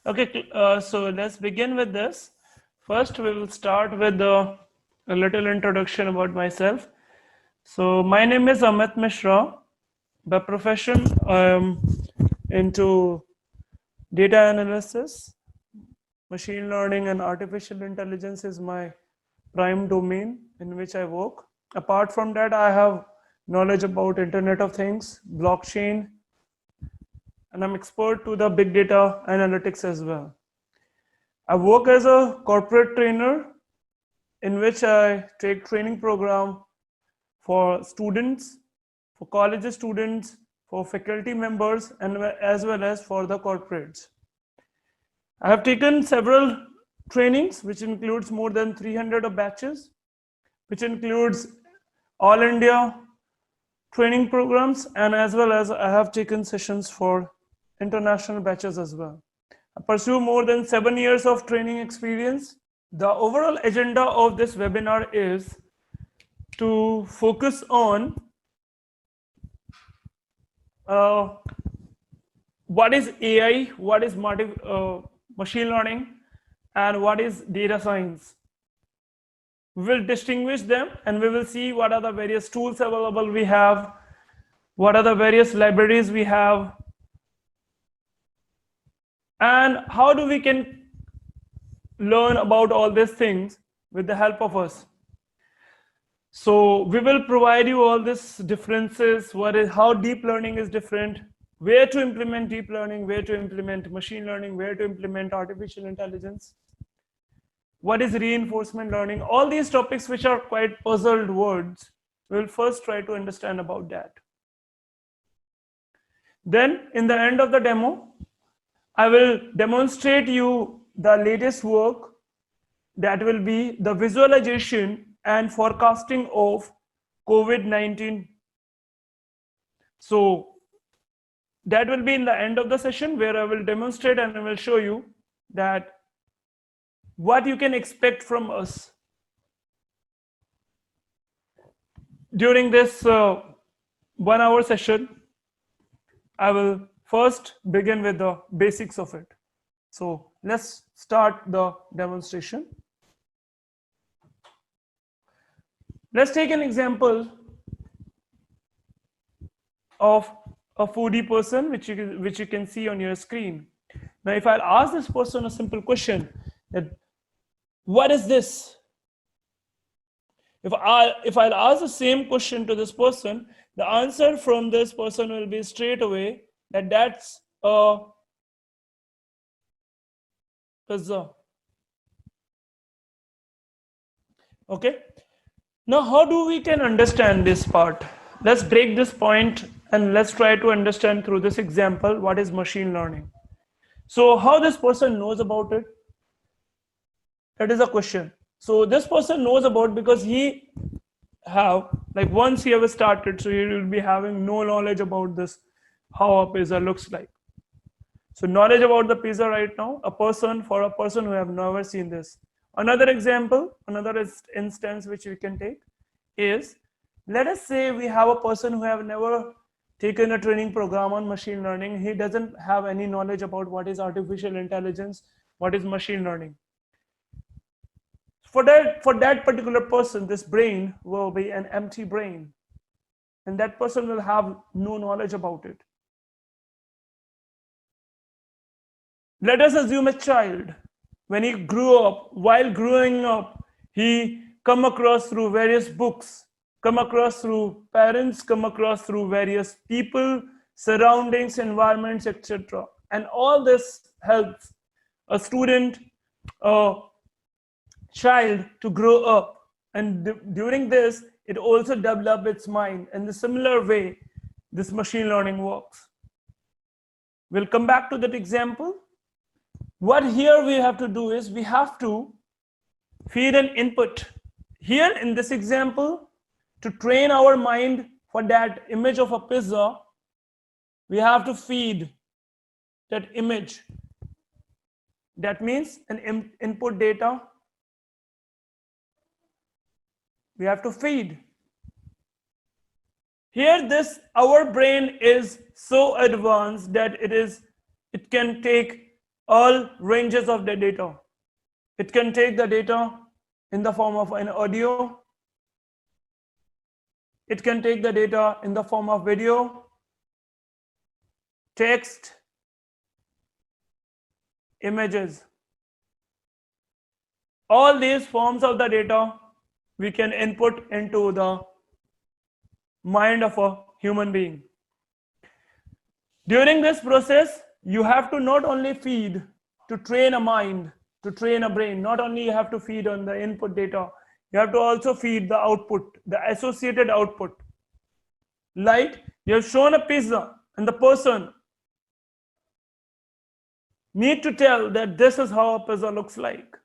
Okay, so let's begin with this. First, we will start with a little introduction about myself. So, my name is Amit Mishra. By profession, I'm into data analysis, machine learning, and artificial intelligence is my prime domain in which I work. Apart from that, I have knowledge about Internet of Things, blockchain, and I'm expert to the big data analytics as well. I work as a corporate trainer in which I take training program for students, for college students, for faculty members, and as well as for the corporates. I have taken several trainings, which includes more than 300 of batches, which includes all India training programs, and as well as I have taken sessions for international batches as well. I pursue more than 7 years of training experience. The overall agenda of this webinar is to focus on what is AI, what is machine learning, and what is data science. We will distinguish them and we will see what are the various tools available we have, what are the various libraries we have, and how do we can learn about all these things with the help of us. So we will provide you all these differences, how deep learning is different, where to implement deep learning, where to implement machine learning, where to implement artificial intelligence, what is reinforcement learning, all these topics which are quite puzzled words. We'll first try to understand about that. Then in the end of the demo, I will demonstrate you the latest work that will be the visualization and forecasting of COVID-19. So that will be in the end of the session where I will demonstrate and I will show you that what you can expect from us during this 1 hour session. I will first begin with the basics of it. So let's start the demonstration. Let's take an example of a foodie person, which you can see on your screen. Now, if I'll ask this person a simple question, that what is this? If I'll ask the same question to this person, the answer from this person will be straight away that that's a pizza. Okay. Now, how do we can understand this part? Let's break this point and let's try to understand through this example what is machine learning. So how this person knows about it? That is a question. So this person knows about because he have, like once he ever started, so he will be having no knowledge about this, how a pizza looks like. So knowledge about the pizza right now, for a person who have never seen this. Another example, another instance which we can take is, let us say we have a person who have never taken a training program on machine learning. He doesn't have any knowledge about what is artificial intelligence, what is machine learning. For that particular person, this brain will be an empty brain, and that person will have no knowledge about it. Let us assume a child, when he grew up, while growing up, he come across through various books, come across through parents, come across through various people, surroundings, environments, etc. And all this helps a student, a child to grow up. And during this, it also develops its mind. In the similar way, this machine learning works. We'll come back to that example. What here we have to do is we have to feed an input. Here in this example, to train our mind for that image of a pizza, we have to feed that image. That means an input data. We have to feed. Here our brain is so advanced that it can take all ranges of the data. It can take the data in the form of an audio. It can take the data in the form of video, text, images. All these forms of the data we can input into the mind of a human being. During this process, you have to not only feed to train a mind, to train a brain, not only you have to feed on the input data, you have to also feed the output, the associated output. Like you have shown a pizza and the person need to tell that this is how a pizza looks like.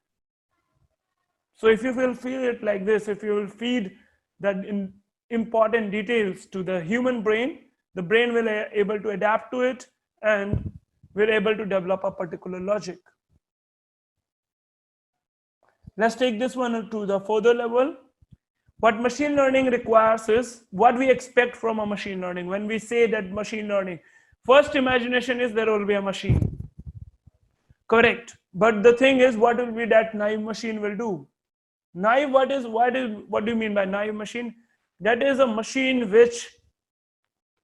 So if you will feed it like this, if you will feed that important details to the human brain, the brain will be able to adapt to it and will able to develop a particular logic. Let's take this one to the further level. What machine learning requires is what we expect from a machine learning. When we say that machine learning, first imagination is there will be a machine. Correct. But the thing is, what will be that naive machine will do? Naive, what do you mean by naive machine? That is a machine which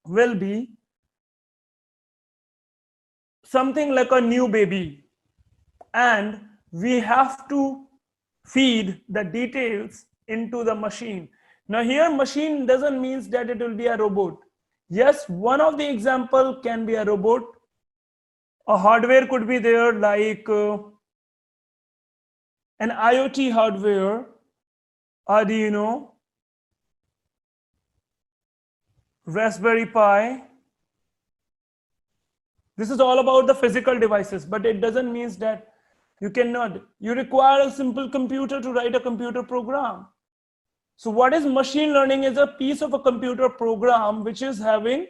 will be something like a new baby, and we have to feed the details into the machine. Now here machine doesn't mean that it will be a robot. Yes, one of the example can be a robot. A hardware could be there like an IoT hardware, Arduino, Raspberry Pi. This is all about the physical devices, but it doesn't mean that you cannot. You require a simple computer to write a computer program. So what is machine learning is a piece of a computer program which is having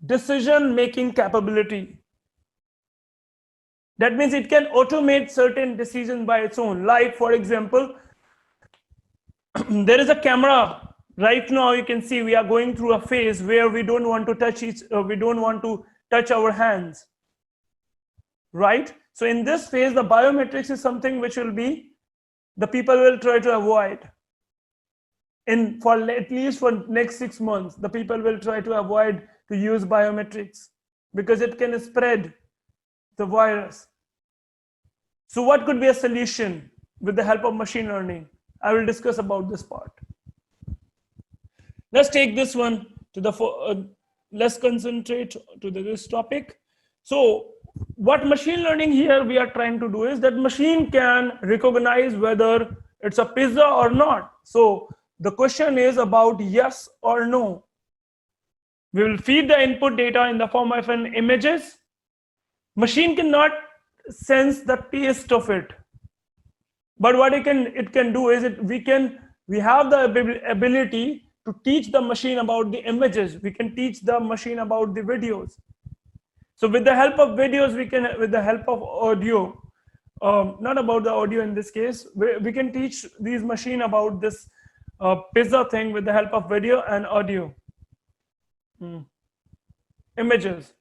decision-making capability. That means it can automate certain decisions by its own. Like, for example, there is a camera. Right now, you can see we are going through a phase where we don't want to touch our hands. Right? So in this phase, the biometrics is something which will be the people will try to avoid. For at least for next 6 months, the people will try to avoid to use biometrics because it can spread the virus. So what could be a solution with the help of machine learning? I will discuss about this part. Let's take this one to the let's concentrate to this topic. So what machine learning here we are trying to do is that machine can recognize whether it's a pizza or not. So the question is about yes or no. We will feed the input data in the form of an images. Machine cannot sense the taste of it. But what it can do is we have the ability to teach the machine about the images. We can teach the machine about the videos. So with the help of videos, with the help of audio, not about the audio in this case, we can teach these machine about this pizza thing with the help of video and audio. Images.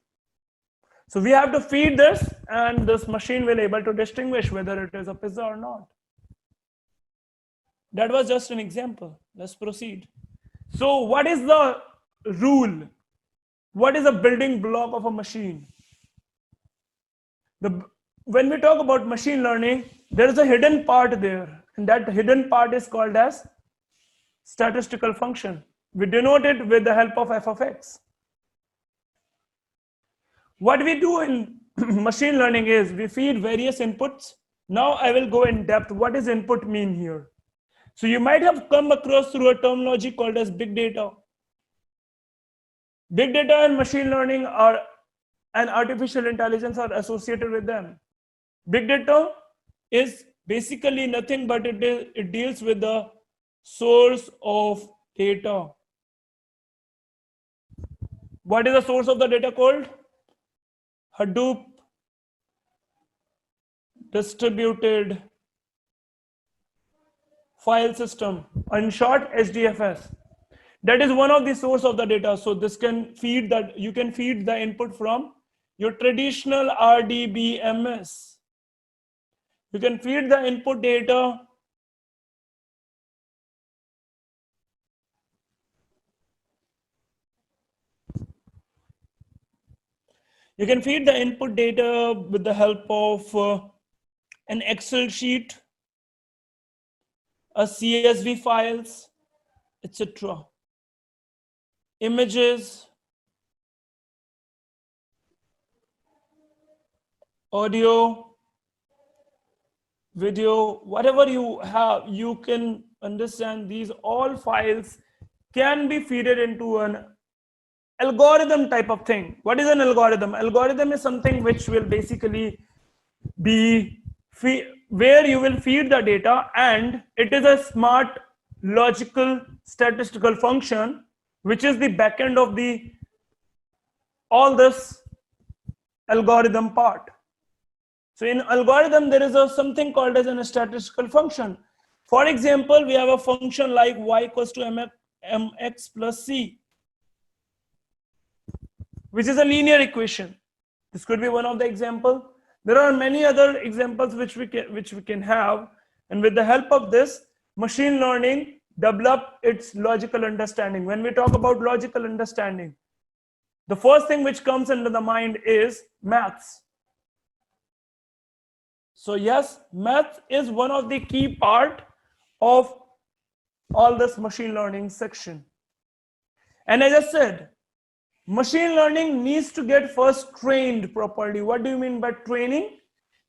So we have to feed this, and this machine will able to distinguish whether it is a pizza or not. That was just an example. Let's proceed. So what is the rule? What is a building block of a machine? When we talk about machine learning, there is a hidden part there, and that hidden part is called as statistical function. We denote it with the help of f of x. What we do in machine learning is we feed various inputs. Now I will go in depth. What does input mean here? So you might have come across through a terminology called as big data. Big data and machine learning and artificial intelligence are associated with them. Big data is basically nothing but it deals with the source of data. What is the source of the data called? Hadoop distributed file system, in short HDFS. That is one of the source of the data. So this can feed that, you can feed the input from your traditional RDBMS. You can feed the input data You can feed the input data with the help of an Excel sheet, a CSV files, etc. Images, audio, video, whatever you have, you can understand these all files can be fed into an algorithm type of thing. What is an algorithm? Algorithm is something which will basically be where you will feed the data, and it is a smart logical statistical function which is the backend of the all this algorithm part. So in algorithm there is a something called as a statistical function. For example, we have a function like y equals to mx plus c, which is a linear equation. This could be one of the example. There are many other examples which we can have, and with the help of this, machine learning develop its logical understanding. When we talk about logical understanding, the first thing which comes into the mind is maths. So yes, math is one of the key part of all this machine learning section. And as I said, machine learning needs to get first trained properly. What do you mean by training?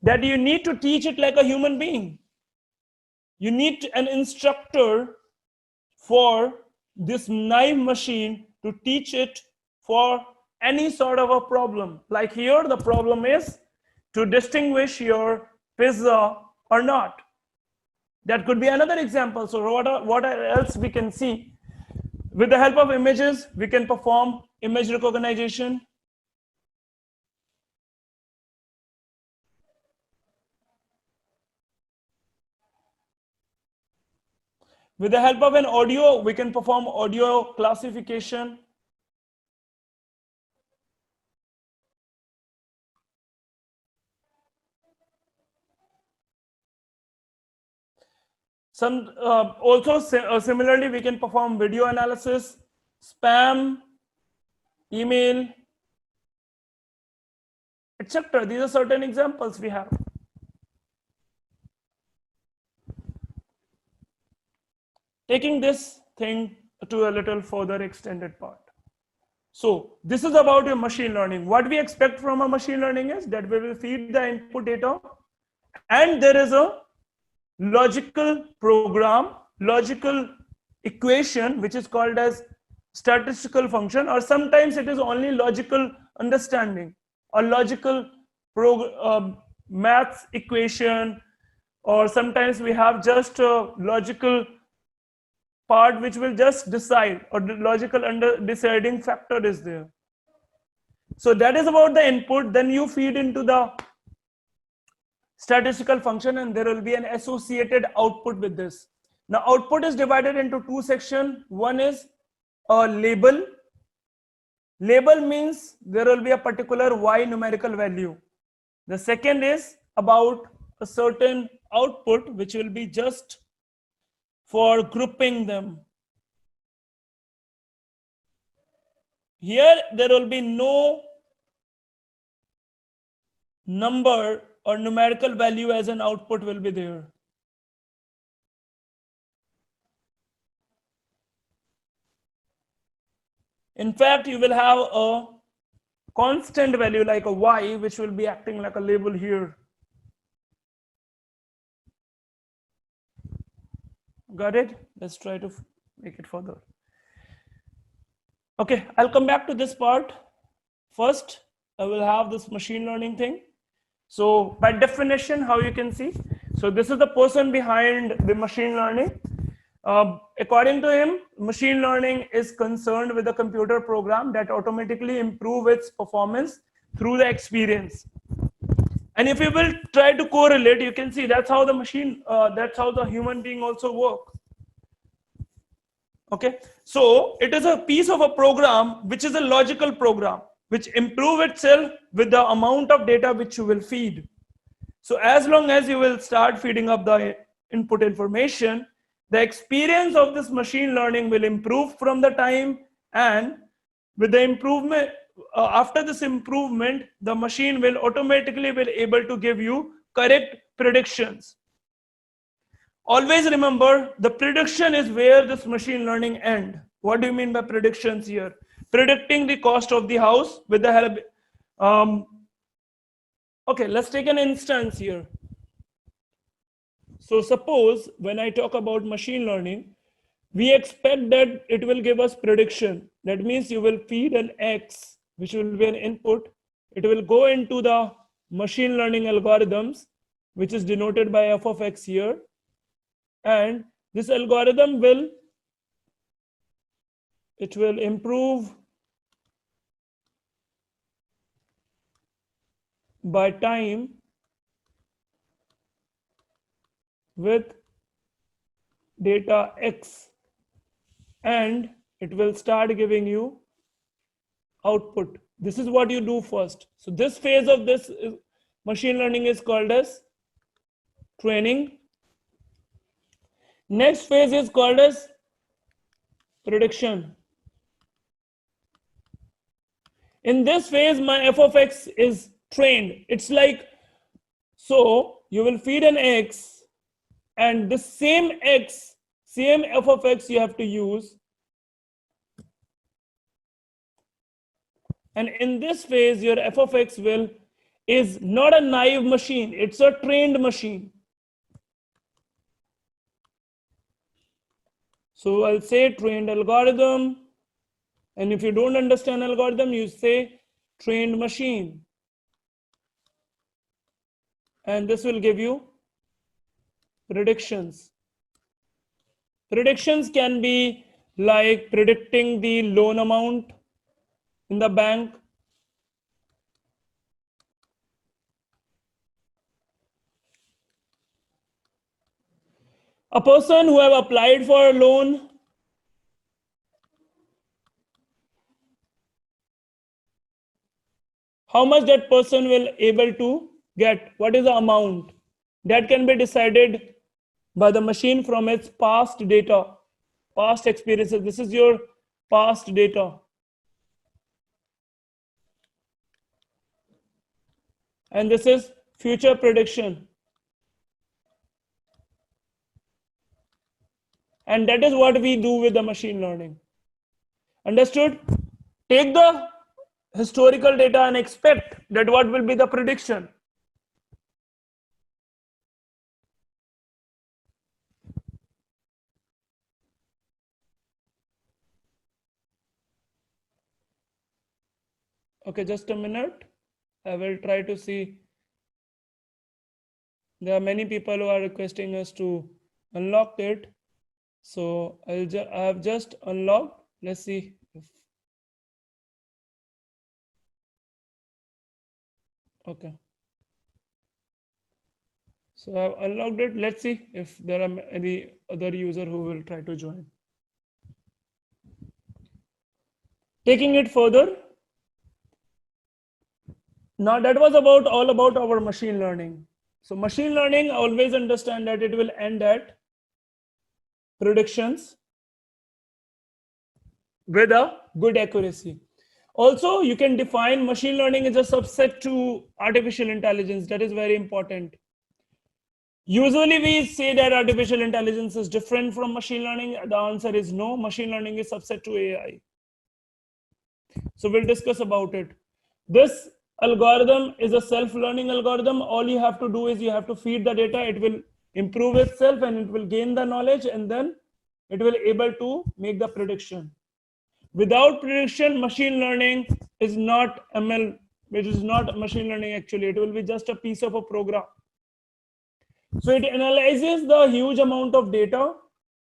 That you need to teach it like a human being. You need an instructor for this naive machine to teach it for any sort of a problem. Like here, the problem is to distinguish your pizza or not. That could be another example. So what else we can see? With the help of images, we can perform image recognition. With the help of an audio, we can perform audio classification. Similarly, we can perform video analysis, spam, email, etc. These are certain examples we have. Taking this thing to a little further extended part. So this is about your machine learning. What we expect from a machine learning is that we will feed the input data, and there is a logical program, logical equation, which is called as statistical function, or sometimes it is only logical understanding or logical maths equation, or sometimes we have just a logical part which will just decide, or the logical deciding factor is there. So that is about the input. Then you feed into the statistical function, and there will be an associated output with this. Now output is divided into two sections. One is a label. Label means there will be a particular y numerical value. The second is about a certain output which will be just for grouping them. Here there will be no number or numerical value as an output will be there. In fact, you will have a constant value like a y, which will be acting like a label here. Got it? Let's try to make it further. Okay, I'll come back to this part. First, I will have this machine learning thing. So by definition, how you can see, so this is the person behind the machine learning. According to him, machine learning is concerned with a computer program that automatically improve its performance through the experience. And if you will try to correlate, you can see that's how the machine, that's how the human being also work. Okay, so it is a piece of a program which is a logical program. which improve itself with the amount of data which you will feed. So as long as you will start feeding up the input information, the experience of this machine learning will improve from the time, and with the improvement, after this improvement, the machine will automatically be able to give you correct predictions. Always remember, the prediction is where this machine learning end. What do you mean by predictions here? Predicting the cost of the house with the help. Okay, let's take an instance here. So suppose when I talk about machine learning, we expect that it will give us prediction. That means you will feed an X, which will be an input. It will go into the machine learning algorithms, which is denoted by f of x here. And this algorithm will improve by time with data X, and it will start giving you output. This is what you do first. So this phase of this machine learning is called as training. Next phase is called as prediction. In this phase, my f of x is trained. It's like, so you will feed an x, and the same x, same f of x you have to use. And in this phase, your f of x is not a naive machine, it's a trained machine. So I'll say trained algorithm. And if you don't understand algorithm, you say trained machine. And this will give you predictions. Predictions can be like predicting the loan amount in the bank. A person who have applied for a loan, how much that person will able to get, what is the amount, that can be decided by the machine from its past data, past experiences. This is your past data. And this is future prediction. And that is what we do with the machine learning. Understood? Take the historical data and expect that what will be the prediction. Okay, just a minute. I will try to see. There are many people who are requesting us to unlock it. So I have just unlocked. Let's see if, okay. So I've unlocked it. Let's see if there are any other user who will try to join. Taking it further. Now that was all about our machine learning. So machine learning, always understand that it will end at predictions with a good accuracy. Also, you can define machine learning as a subset to artificial intelligence. That is very important. Usually we say that artificial intelligence is different from machine learning. The answer is no. Machine learning is subset to AI. So we'll discuss about it. This algorithm is a self-learning algorithm. All you have to do is you have to feed the data. It will improve itself and it will gain the knowledge, and then it will able to make the prediction. Without prediction, machine learning is not ML. It is not machine learning actually. It will be just a piece of a program. So it analyzes the huge amount of data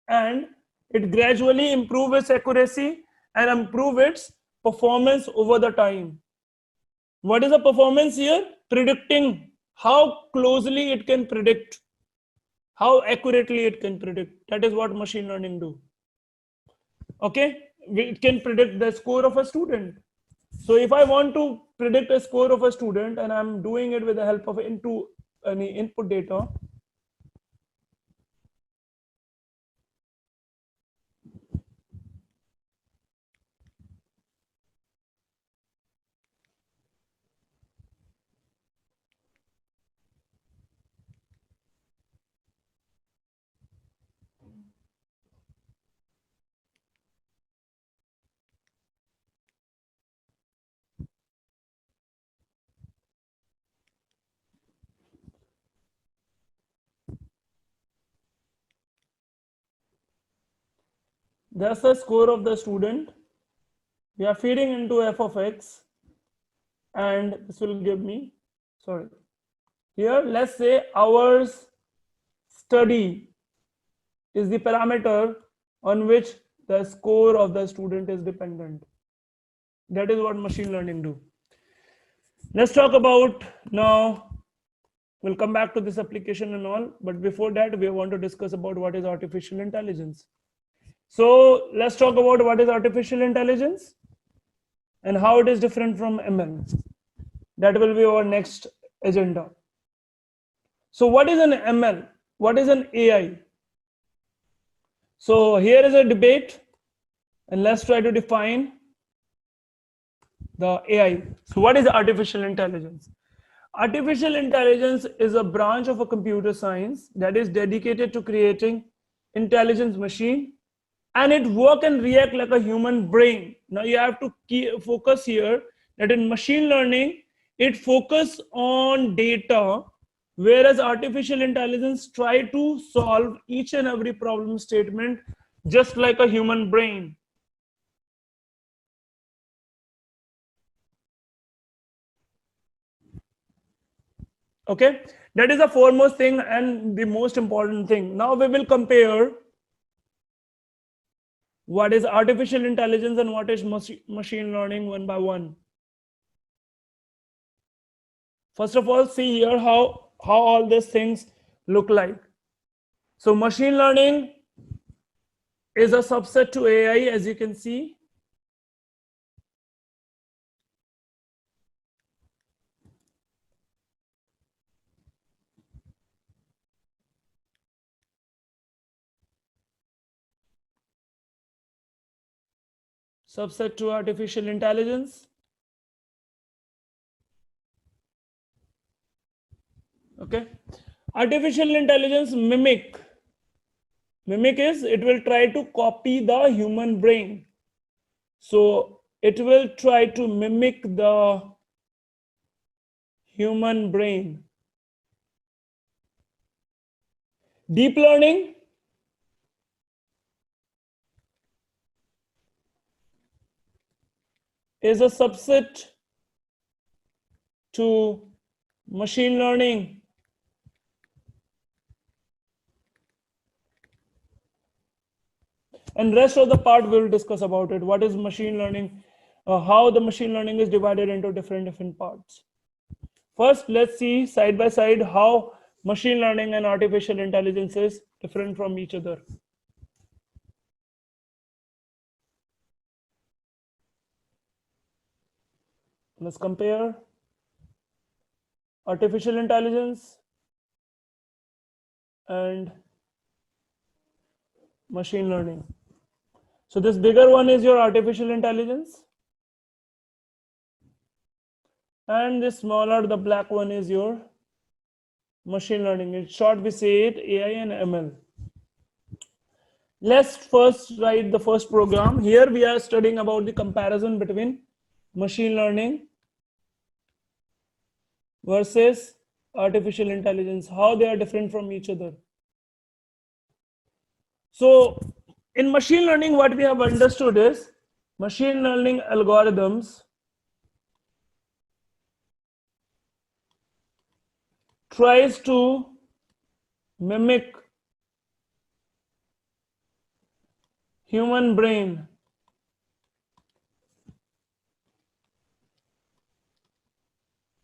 and it gradually improves its accuracy and improve its performance over the time. What is the performance here? Predicting how closely it can predict, how accurately it can predict. That is what machine learning do. Okay, it can predict the score of a student. So if I want to predict a score of a student and I'm doing it with the help of any input data, that's the score of the student. We are feeding into f of x, and this will give me, sorry, here let's say hours study is the parameter on which the score of the student is dependent. That is what machine learning do. Let's talk about now, we'll come back to this application and all, but before that we want to discuss about what is artificial intelligence. So let's talk about what is artificial intelligence and how it is different from ML. That will be our next agenda. So what is an ML? What is an AI? So here is a debate, and let's try to define the AI. So what is artificial intelligence? Artificial intelligence is a branch of a computer science that is dedicated to creating intelligence machine, and it work and react like a human brain. Now you have to focus here that in machine learning, it focus on data, whereas artificial intelligence try to solve each and every problem statement just like a human brain. Okay, that is the foremost thing and the most important thing. Now we will compare what is artificial intelligence and what is machine learning one by one. First of all, see here how all these things look like. So machine learning is a subset to AI, as you can see. Subset to artificial intelligence. Okay. Artificial intelligence mimic. Mimic is it will try to copy the human brain. So it will try to mimic the human brain. Deep learning is a subset to machine learning. And rest of the part we'll discuss about it. What is machine learning? How the machine learning is divided into different parts. First, let's see side by side how machine learning and artificial intelligence is different from each other. Let's compare artificial intelligence and machine learning. So this bigger one is your artificial intelligence, and this smaller, the black one, is your machine learning. In short, we say it AI and ML. Let's first write the first program. Here we are studying about the comparison between machine learning versus artificial intelligence, how they are different from each other. So in machine learning, what we have understood is machine learning algorithms tries to mimic human brain.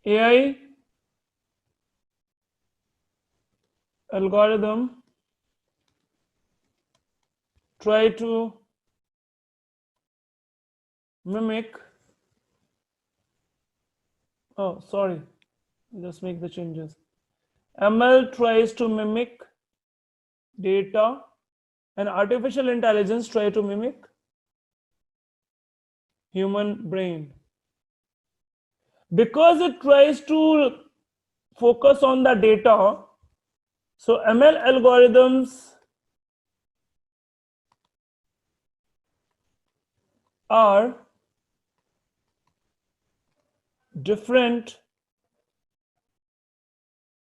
AI algorithm try to mimic Oh, sorry. Just make the changes. ML tries to mimic data, and artificial intelligence try to mimic human brain. Because it tries to focus on the data, so ML algorithms are different.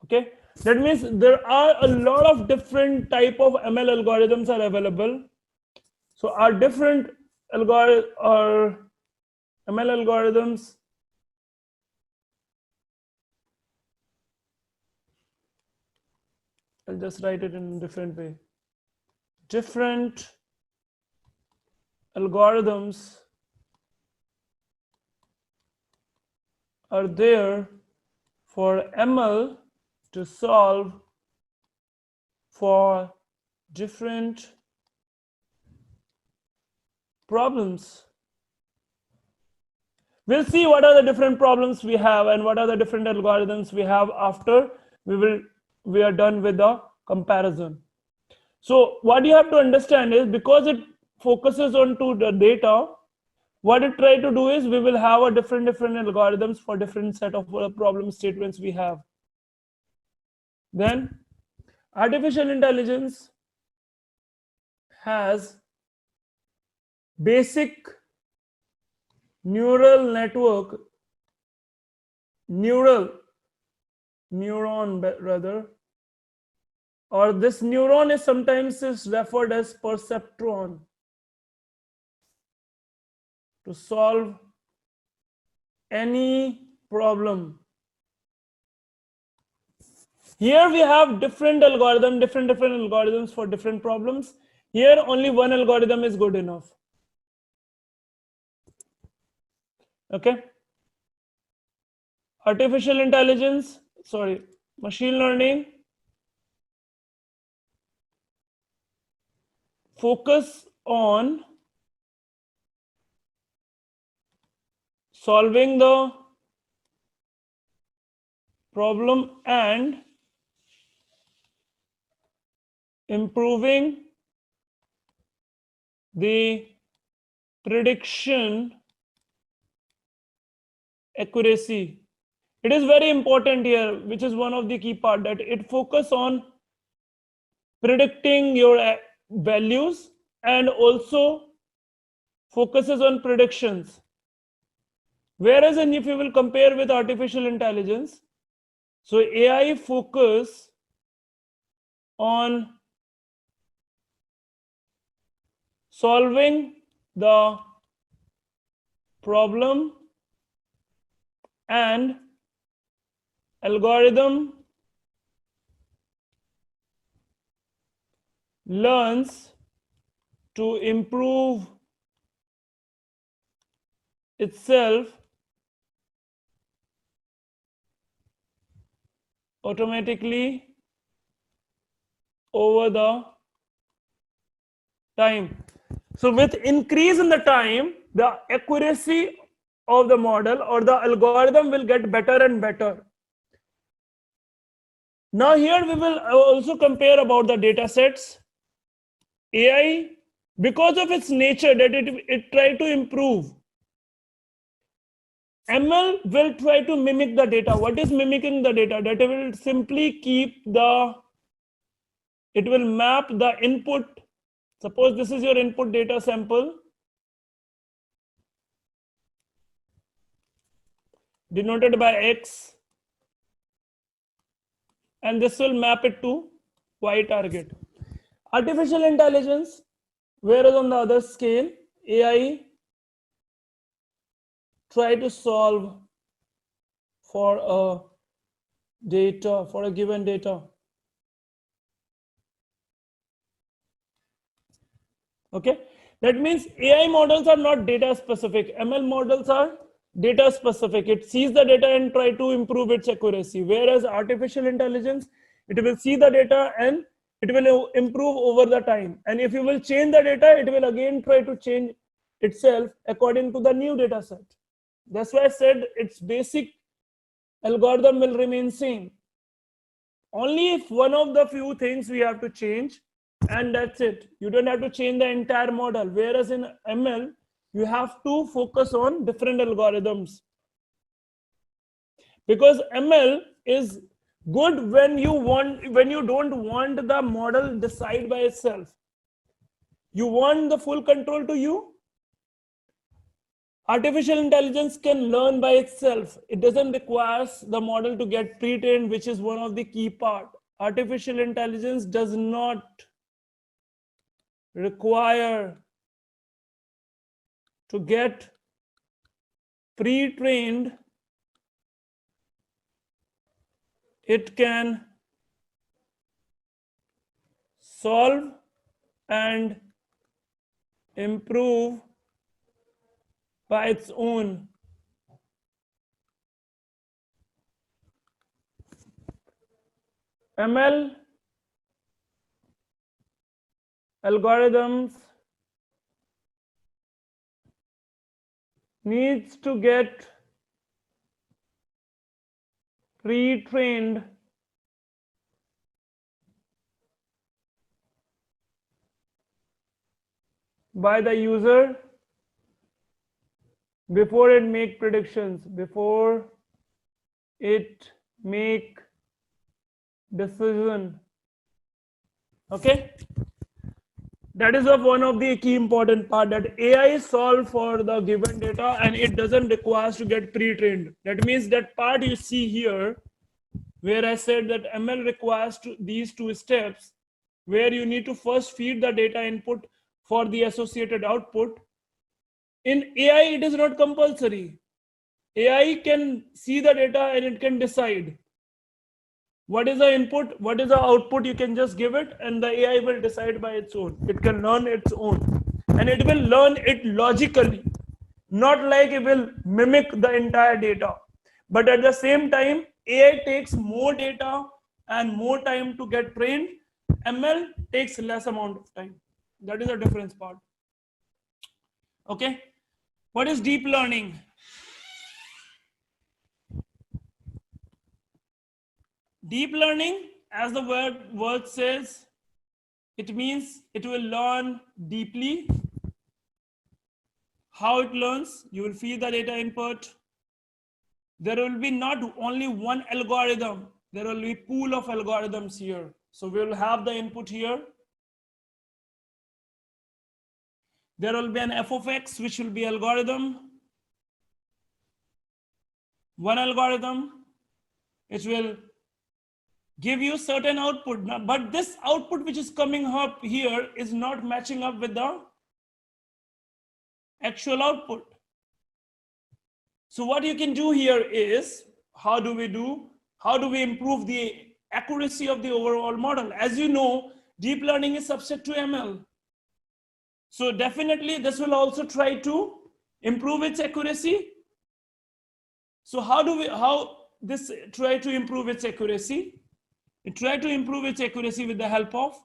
Okay, that means there are a lot of different type of ML algorithms are available. So our different or ML algorithms, I'll just write it in a different way. Different algorithms are there for ML to solve for different problems. We'll see what are the different problems we have and what are the different algorithms we have after we are done with the comparison. So what you have to understand is, because it focuses on to the data, what it try to do is we will have a different algorithms for different set of problem statements we have. Then artificial intelligence has basic neural network, neuron rather, or this neuron is sometimes is referred as perceptron, to solve any problem. Here we have different algorithms for different problems. Here only one algorithm is good enough. Okay. Artificial intelligence, sorry, machine learning focus on solving the problem and improving the prediction accuracy. It is very important here, which is one of the key part, that it focus on predicting your values and also focuses on predictions. Whereas if you will compare with artificial intelligence, so AI focus on solving the problem and algorithm learns to improve itself automatically over the time. So with increase in the time, the accuracy of the model or the algorithm will get better and better. Now here we will also compare about the data sets. AI, because of its nature that it try to improve, ML will try to mimic the data. What is mimicking the data? That it will simply it will map the input. Suppose this is your input data sample, denoted by X, and this will map it to Y target. Artificial intelligence, whereas on the other scale, AI try to solve for a given data. Okay, that means AI models are not data specific. ML models are data specific. It sees the data and try to improve its accuracy. Whereas artificial intelligence, it will see the data and it will improve over the time. And if you will change the data, it will again try to change itself according to the new data set. That's why I said it's basic algorithm will remain same. Only if one of the few things we have to change, and that's it. You don't have to change the entire model. Whereas in ML, you have to focus on different algorithms. Because ML is good when you don't want the model decide by itself. You want the full control to you. Artificial intelligence can learn by itself. It doesn't require the model to get pre-trained, which is one of the key part. Artificial intelligence does not require to get pre-trained. It can solve and improve by its own. ML algorithms needs to get pre-trained by the user before it make predictions, before it make decision. Okay, that is one of the key important part, that AI solve for the given data and it doesn't require to get pre-trained. That means that part you see here where I said that ML requires these two steps, where you need to first feed the data input for the associated output. In AI, it is not compulsory. AI can see the data and it can decide what is the input, what is the output. You can just give it and the AI will decide by its own. It can learn its own and it will learn it logically, not like it will mimic the entire data. But at the same time, AI takes more data and more time to get trained. ML takes less amount of time. That is the difference part. Okay. What is deep learning? Deep learning, as the word says, it means it will learn deeply. How it learns? You will feed the data input. There will be not only one algorithm, there will be a pool of algorithms here. So we will have the input here. There will be an f of x, which will be algorithm. One algorithm, which will give you certain output. Now, but this output which is coming up here is not matching up with the actual output. So what you can do here is, how do we improve the accuracy of the overall model? As you know, deep learning is subset to ML. So definitely this will also try to improve its accuracy. So how this try to improve its accuracy? It try to improve its accuracy with the help of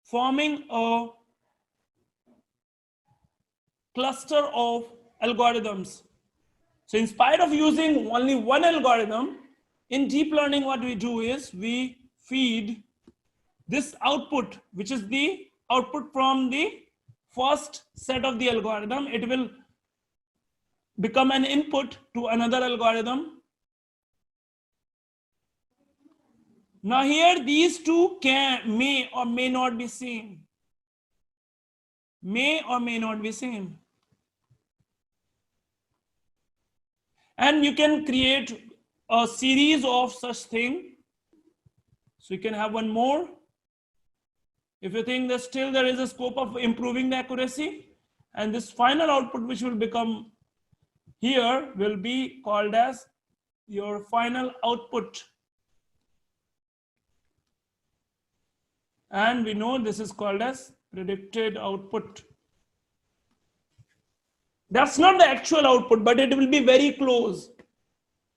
forming a cluster of algorithms. So in spite of using only one algorithm, in deep learning what we do is we feed this output, which is the output from the first set of the algorithm. It will become an input to another algorithm. Now here these two may or may not be same. May or may not be same. And you can create a series of such thing. So you can have one more. If you think that still there is a scope of improving the accuracy, and this final output which will become here will be called as your final output. And we know this is called as predicted output. That's not the actual output, but it will be very close.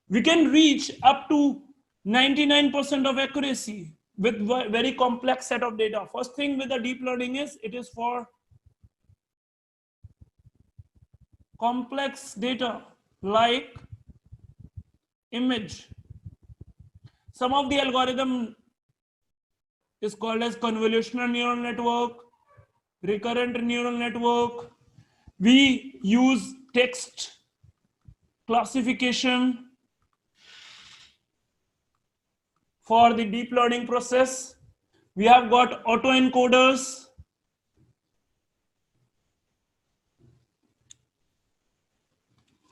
We can reach up to 99% of accuracy with very complex set of data. First thing with the deep learning is it is for complex data like image. Some of the algorithm is called as convolutional neural network, recurrent neural network. We use text classification for the deep learning process. We have got autoencoders.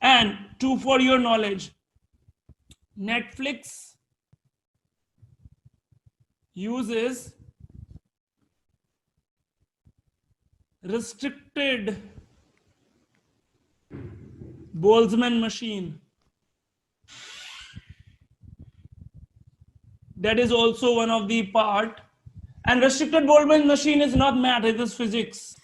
And two, for your knowledge, Netflix uses restricted Boltzmann machine. That is also one of the part. And restricted Boltzmann machine is not math, it is physics.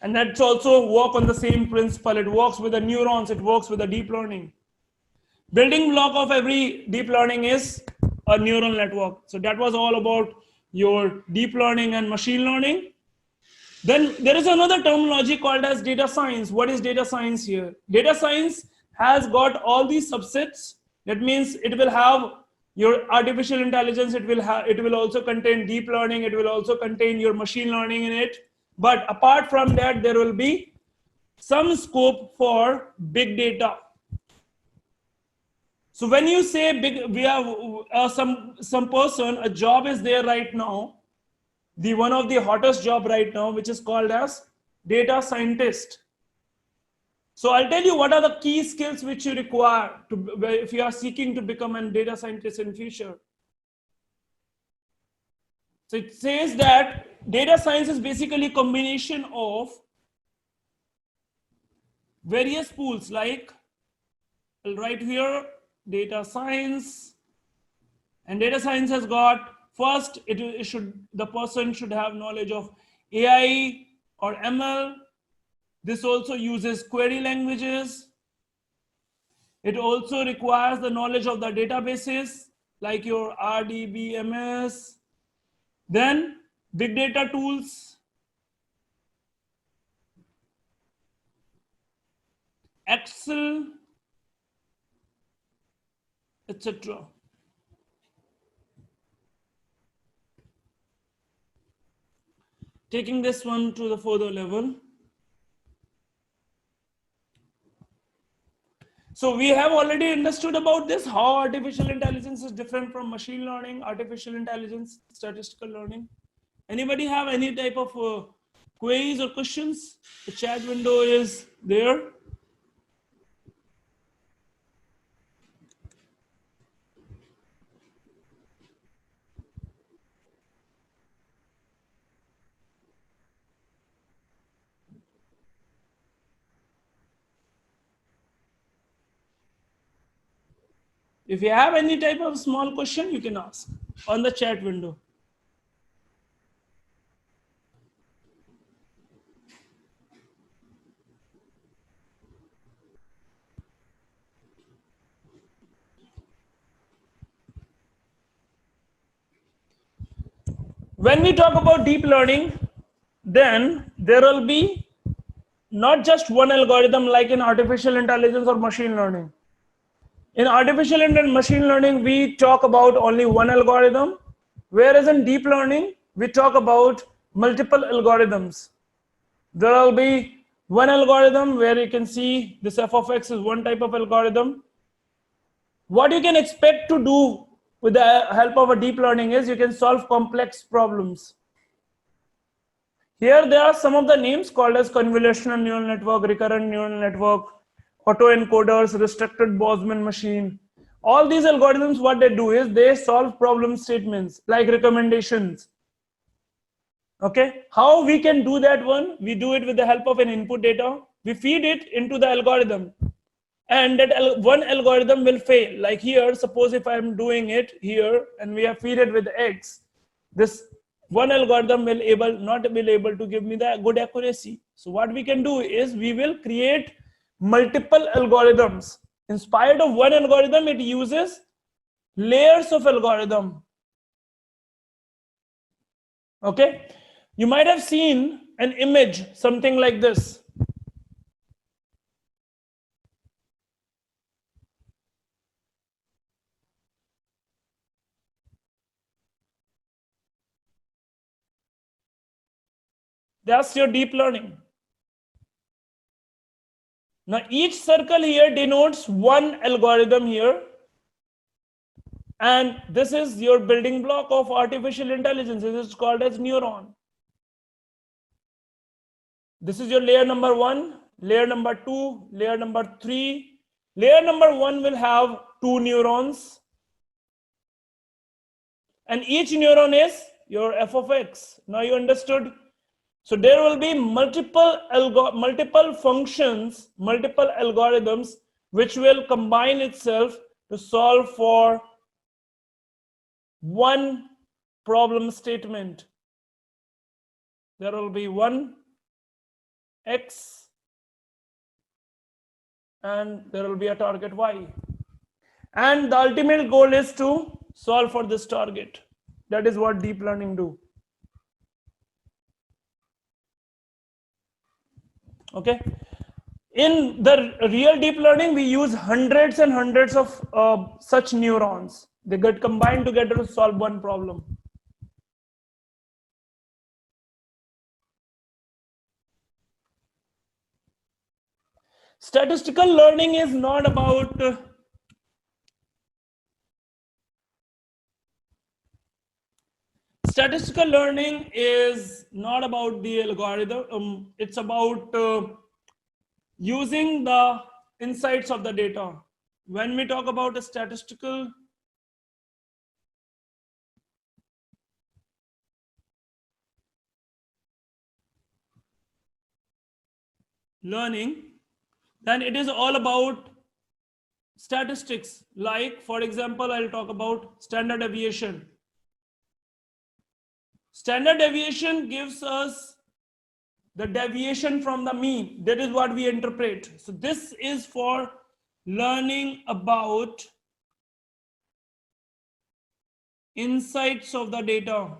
And that's also work on the same principle. It works with the neurons, it works with the deep learning. Building block of every deep learning is a neural network. So that was all about your deep learning and machine learning. Then there is another terminology called as data science. What is data science here? Data science has got all these subsets. That means it will have your artificial intelligence, it will also contain deep learning, it will also contain your machine learning in it. But apart from that, there will be some scope for big data. So when you say big, we have some person, a job is there right now, the one of the hottest job right now, which is called as data scientist. So I'll tell you what are the key skills which you require to, if you are seeking to become a data scientist in future. So it says that data science is basically a combination of various pools, like I'll write here data science, and data science has got first the person should have knowledge of AI or ML. This also uses query languages. It also requires the knowledge of the databases like your RDBMS. Then big data tools, Excel, etc. Taking this one to the further level. So we have already understood about this, how artificial intelligence is different from machine learning, artificial intelligence, statistical learning. Anybody have any type of quiz or questions? The chat window is there. If you have any type of small question, you can ask on the chat window. When we talk about deep learning, then there will be not just one algorithm like in artificial intelligence or machine learning. In artificial and machine learning, we talk about only one algorithm, whereas in deep learning, we talk about multiple algorithms. There will be one algorithm where you can see this f of x is one type of algorithm. What you can expect to do with the help of a deep learning is you can solve complex problems. Here there are some of the names called as convolutional neural network, recurrent neural network, autoencoders, restricted Boltzmann machine. All these algorithms, what they do is they solve problem statements like recommendations. Okay, how we can do that one? We do it with the help of an input data. We feed it into the algorithm, and that one algorithm will fail. Like here, suppose if I'm doing it here and we have feed it with X, this one algorithm will not be able to give me the good accuracy. So what we can do is we will create multiple algorithms. In spite of one algorithm, it uses layers of algorithm. Okay, you might have seen an image, something like this. That's your deep learning. Now each circle here denotes one algorithm here, and this is your building block of artificial intelligence. This is called as neuron. This is your layer number 1, layer number 2, layer number 3. Layer number 1 will have 2 neurons, and each neuron is your f of x. Now you understood. So there will be multiple functions, multiple algorithms which will combine itself to solve for one problem statement. There will be one x and there will be a target y. And the ultimate goal is to solve for this target. That is what deep learning do. Okay. In the real deep learning, we use hundreds and hundreds of such neurons. They get combined together to solve one problem. Statistical learning is not about statistical learning is not about the algorithm. It's about using the insights of the data. When we talk about a statistical learning, then it is all about statistics. Like, for example, I'll talk about standard deviation. Standard deviation gives us the deviation from the mean. That is what we interpret. So this is for learning about insights of the data,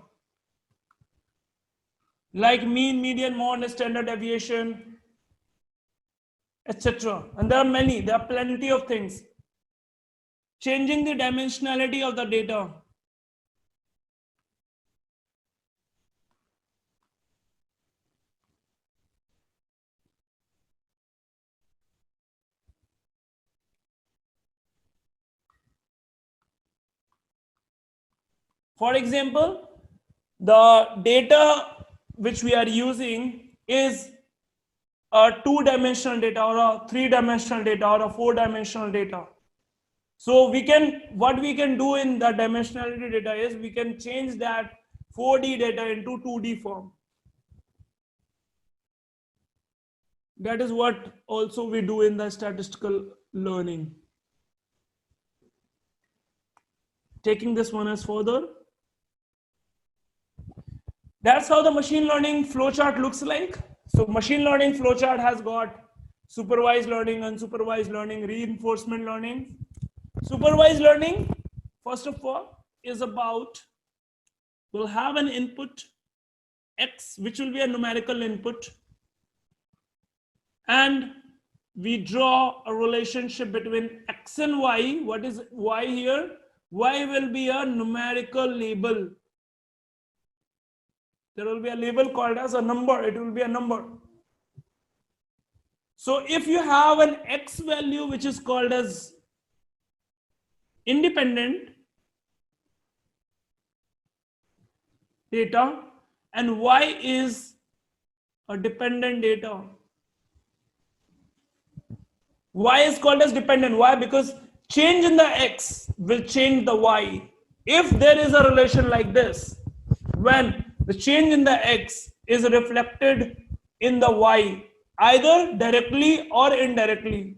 like mean, median, mode, standard deviation, etc. And there are many, there are plenty of things. Changing the dimensionality of the data. For example, the data which we are using is a 2-dimensional data or a 3-dimensional data or a 4-dimensional data. So what we can do in the dimensionality data is we can change that 4D data into 2D form. That is what also we do in the statistical learning. Taking this one as further. That's how the machine learning flowchart looks like. So machine learning flowchart has got supervised learning, unsupervised learning, reinforcement learning. Supervised learning, first of all, is about, we'll have an input x, which will be a numerical input, and we draw a relationship between x and y. What is y here? Y will be a numerical label. There will be a label called as a number. It will be a number. So if you have an x value which is called as independent data and y is a dependent data. Y is called as dependent. Why? Because change in the x will change the y. If there is a relation like this, when the change in the x is reflected in the y, either directly or indirectly,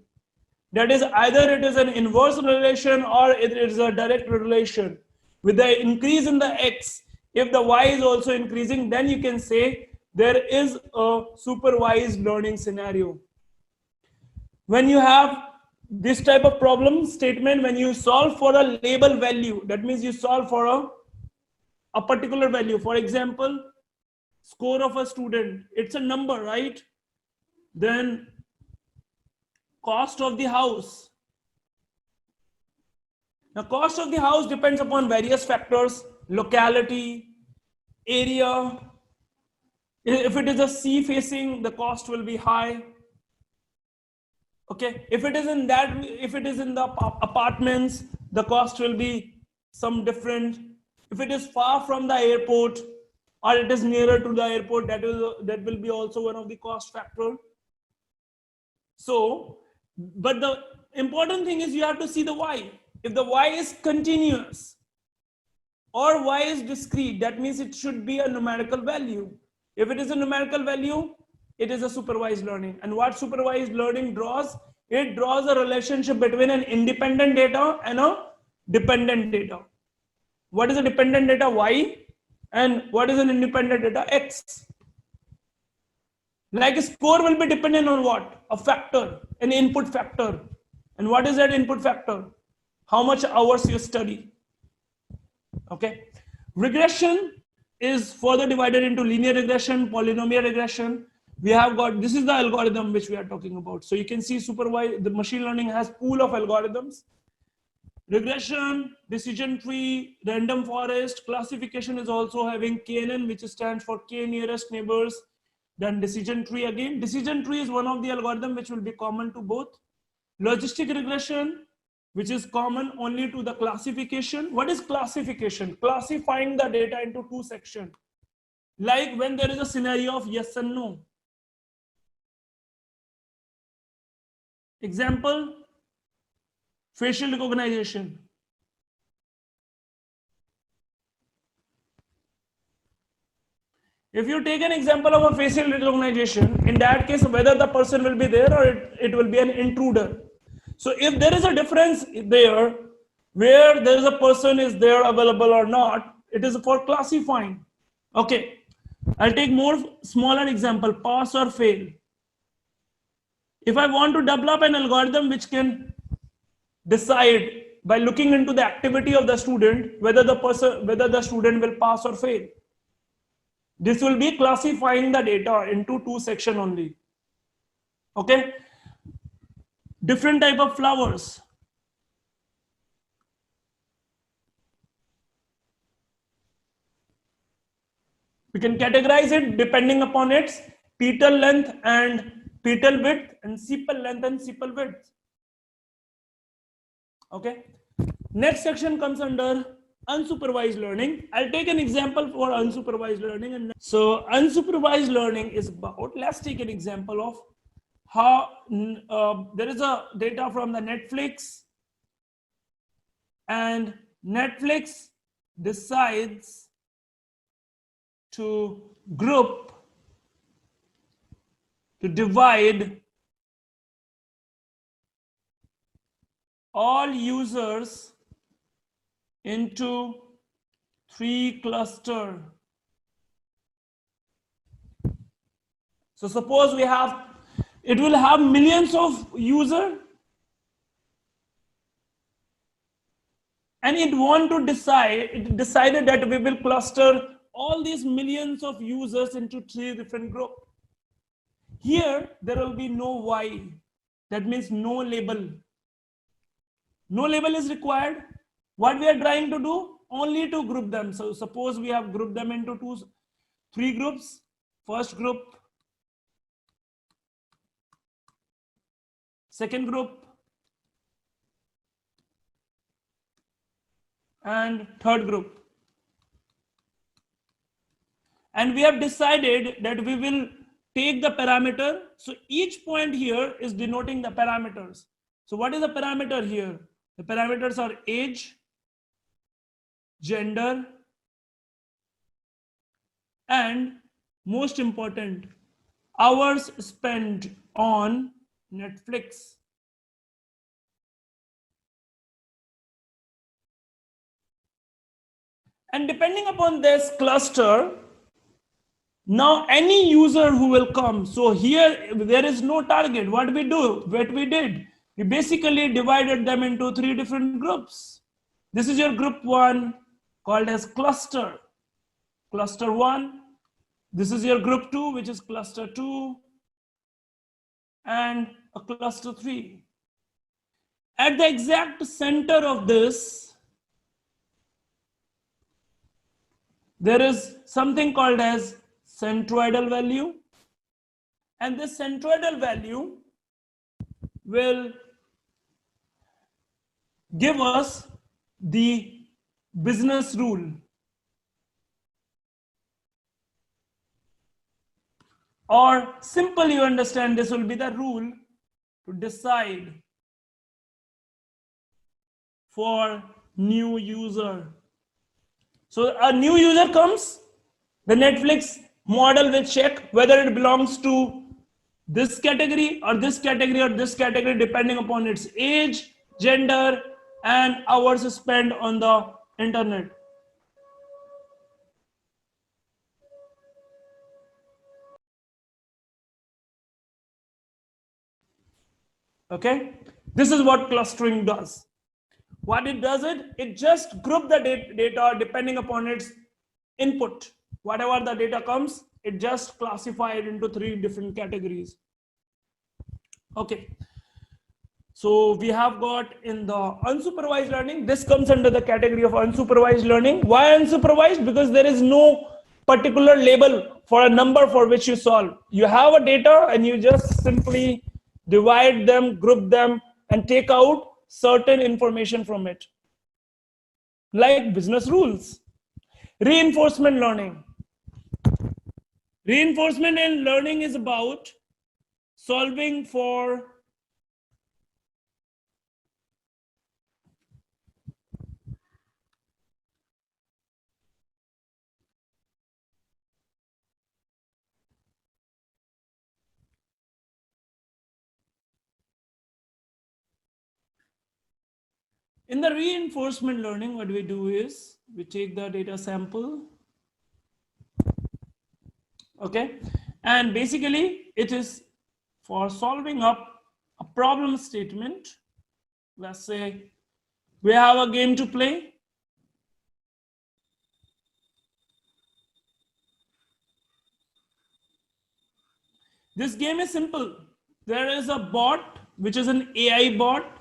that is, either it is an inverse relation or it is a direct relation. With the increase in the x, if the y is also increasing, then you can say there is a supervised learning scenario. When you have this type of problem statement, when you solve for a label value, that means you solve for a particular value. For example, score of a student, it's a number, right? Then cost of the house. Now cost of the house depends upon various factors: locality, area, If it is a sea facing, the cost will be high. Okay, if it is in that, if it is in the apartments, the cost will be some different. If it is far from the airport or it is nearer to the airport, that will be also one of the cost factor. So, but the important thing is you have to see the y. If the y is continuous or y is discrete, that means it should be a numerical value. If it is a numerical value, it is a supervised learning. And what supervised learning draws? It draws a relationship between an independent data and a dependent data. What is a dependent data? Y. And what is an independent data? X. Like a score will be dependent on what? A factor, an input factor. And what is that input factor? How much hours you study. Okay. Regression is further divided into linear regression, polynomial regression. We have got, this is the algorithm which we are talking about. So you can see supervised, the machine learning has pool of algorithms. Regression, decision tree, random forest, classification is also having KNN, which stands for K nearest neighbors. Then decision tree again. Decision tree is one of the algorithm which will be common to both. Logistic regression, which is common only to the classification. What is classification? Classifying the data into two sections. Like when there is a scenario of yes and no. Example, facial recognition. If you take an example of a facial recognition, in that case, whether the person will be there or it will be an intruder. So if there is a difference there, where there is a person is there available or not, it is for classifying. Okay, I'll take more smaller example, pass or fail. If I want to develop an algorithm which can decide by looking into the activity of the student whether the student will pass or fail. This will be classifying the data into two sections only. Okay. Different type of flowers. We can categorize it depending upon its petal length and petal width and sepal length and sepal width. Okay. Next section comes under unsupervised learning. I'll take an example for unsupervised learning. And so unsupervised learning is about, let's take an example of how there is a data from the Netflix, and Netflix decides to group, to divide all users into 3 clusters. So suppose we have, it will have millions of users, and it decided that we will cluster all these millions of users into 3 different groups. Here there will be no Y, that means no label. No label is required. What we are trying to do? Only to group them. So suppose we have grouped them into 3 groups. First group, second group, and third group. And we have decided that we will take the parameter. So each point here is denoting the parameters. So what is the parameter here? The parameters are age, gender, and most important, hours spent on Netflix. And depending upon this cluster, now any user who will come, so here there is no target. What we did, we basically divided them into 3 different groups. This is your group 1 called as cluster 1. This is your group 2, which is cluster 2, and a cluster 3. At the exact center of this, there is something called as centroidal value, and this centroidal value will give us the business rule, or simple, you understand, this will be the rule to decide for new user. So a new user comes, the Netflix model will check whether it belongs to this category or this category or this category, depending upon its age, gender, and hours spent on the internet. Okay, this is what clustering does. What it does, it just group the data depending upon its input. Whatever the data comes, it just classify it into 3 different categories. Okay, so we have got in the unsupervised learning, this comes under the category of unsupervised learning. Why unsupervised? Because there is no particular label for a number for which you solve. You have a data and you just simply divide them, group them, and take out certain information from it, like business rules. Reinforcement learning. Reinforcement and learning is about solving for in the reinforcement learning, what we do is we take the data sample, okay, and basically it is for solving up a problem statement. Let's say we have a game to play. This game is simple. There is a bot, which is an AI bot,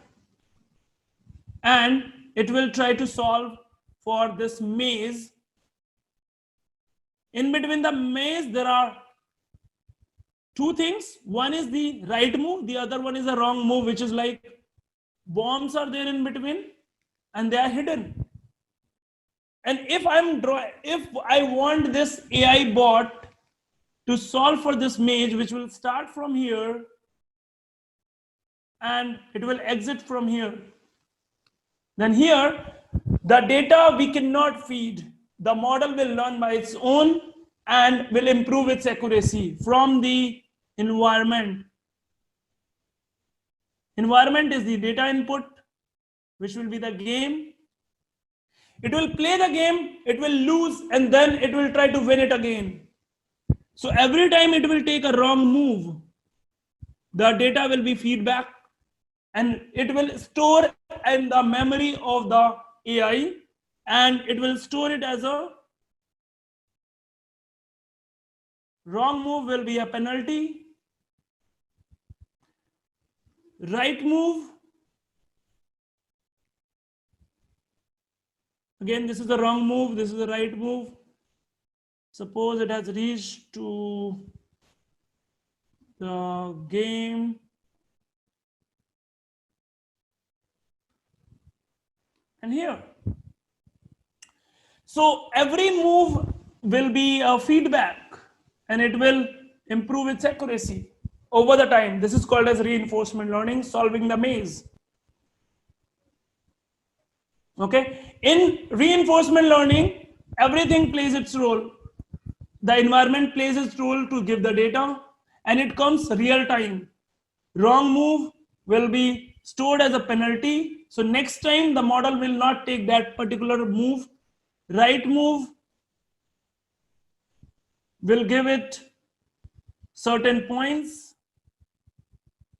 and it will try to solve for this maze. In between the maze, there are 2 things. One is the right move, the other one is a wrong move, which is like bombs are there in between and they are hidden. And if I want this AI bot to solve for this maze, which will start from here and it will exit from here, then here the data we cannot feed. The model will learn by its own and will improve its accuracy from the environment. Environment is the data input, which will be the game. It will play the game, it will lose, and then it will try to win it again. So every time it will take a wrong move, the data will be feedback and it will store in the memory of the AI, and it will store it as a wrong move will be a penalty, right move, again this is the wrong move, this is the right move. Suppose it has reached to the game, and here. So every move will be a feedback and it will improve its accuracy over the time. This is called as reinforcement learning, solving the maze. Okay, in reinforcement learning, everything plays its role. The environment plays its role to give the data, and it comes real time. Wrong move will be stored as a penalty. So next time the model will not take that particular move. Right move will give it certain points,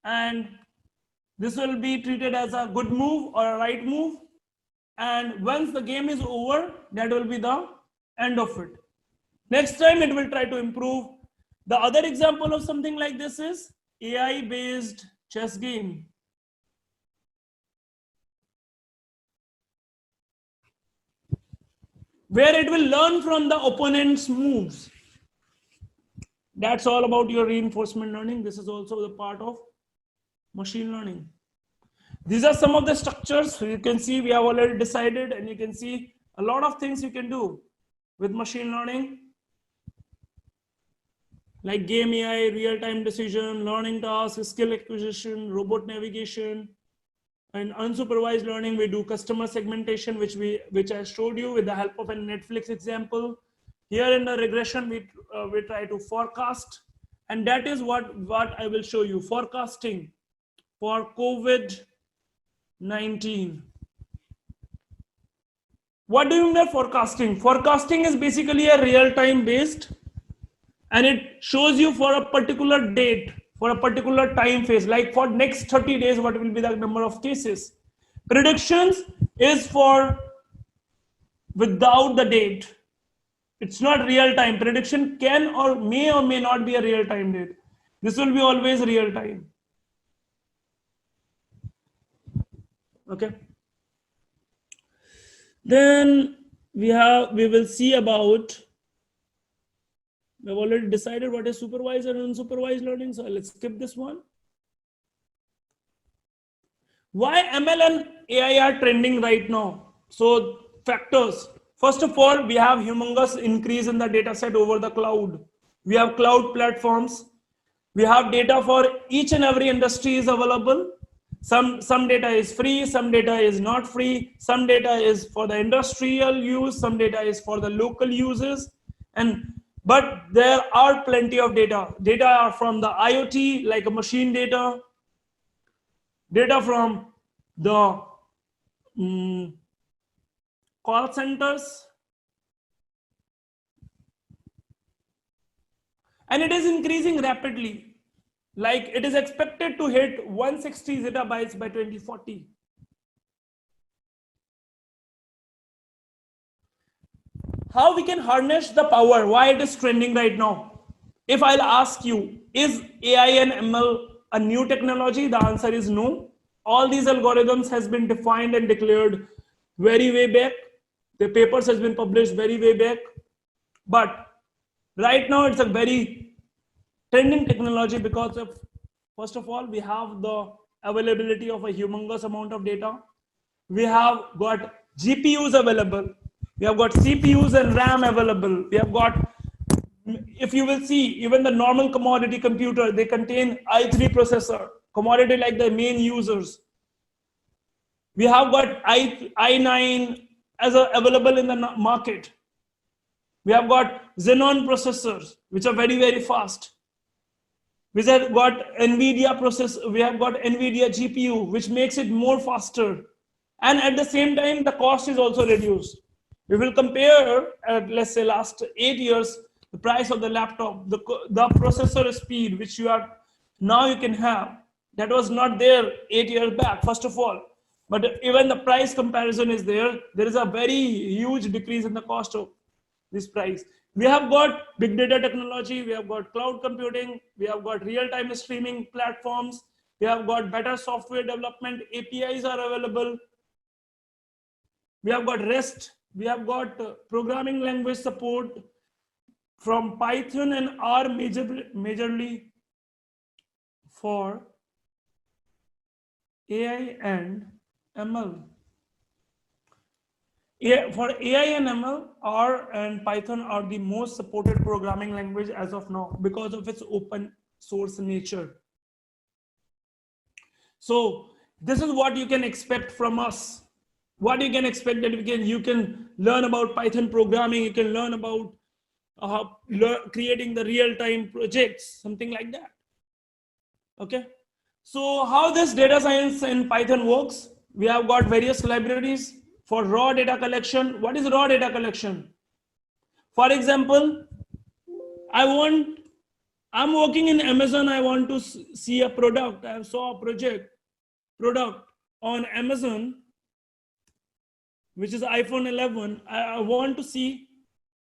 and this will be treated as a good move or a right move. And once the game is over, that will be the end of it. Next time it will try to improve. The other example of something like this is AI based chess game. Where it will learn from the opponent's moves. That's all about your reinforcement learning. This is also the part of machine learning. These are some of the structures. You can see we have already decided, and you can see a lot of things you can do with machine learning, like game AI, real-time decision, learning tasks, skill acquisition, robot navigation. And unsupervised learning, we do customer segmentation, which I showed you with the help of a Netflix example. Here in the regression, we try to forecast, and that is what I will show you. Forecasting for COVID-19. What do you mean by forecasting? Forecasting is basically a real-time based, and it shows you for a particular date, for a particular time phase, like for next 30 days, what will be the number of cases. Predictions is for without the date. It's not real time. Prediction can or may not be a real time date. This will be always real time. Okay. Then we will see about, we've already decided what is supervised and unsupervised learning. So let's skip this one. Why ML and AI are trending right now? So factors. First of all, we have humongous increase in the data set over the cloud. We have cloud platforms. We have data for each and every industry is available. Some data is free, some data is not free, some data is for the industrial use, some data is for the local uses. But there are plenty of data. Data are from the IoT, like a machine data, data from the call centers, and it is increasing rapidly. Like it is expected to hit 160 zettabytes by 2040. How we can harness the power? Why it is trending right now? If I'll ask you, is AI and ML a new technology? The answer is no. All these algorithms has been defined and declared very way back. The papers has been published very way back. But right now it's a very trending technology because of, first of all, we have the availability of a humongous amount of data. We have got GPUs available. We have got CPUs and RAM available. We have got, if you will see, even the normal commodity computer, they contain i3 processor, commodity like the main users. We have got i9 as available in the market. We have got Xenon processors, which are very, very fast. We have got NVIDIA processor, we have got NVIDIA GPU, which makes it more faster. And at the same time, the cost is also reduced. We will compare, let's say last 8 years, the price of the laptop, the processor speed, which you can have, that was not there 8 years back, first of all. But even the price comparison is there. There is a very huge decrease in the cost of this price. We have got big data technology, we have got cloud computing, we have got real-time streaming platforms, we have got better software development, APIs are available. We have got REST, we have got programming language support from Python and R majorly for AI and ML. For AI and ML, R and Python are the most supported programming language as of now because of its open source nature. So this is what you can expect from us. What you can expect that you can learn about Python programming, you can learn about creating the real-time projects, something like that. Okay. So how this data science in Python works? We have got various libraries for raw data collection. What is raw data collection? For example, I'm working in Amazon. I want to see a product. I saw a product on Amazon, which is iPhone 11. I want to see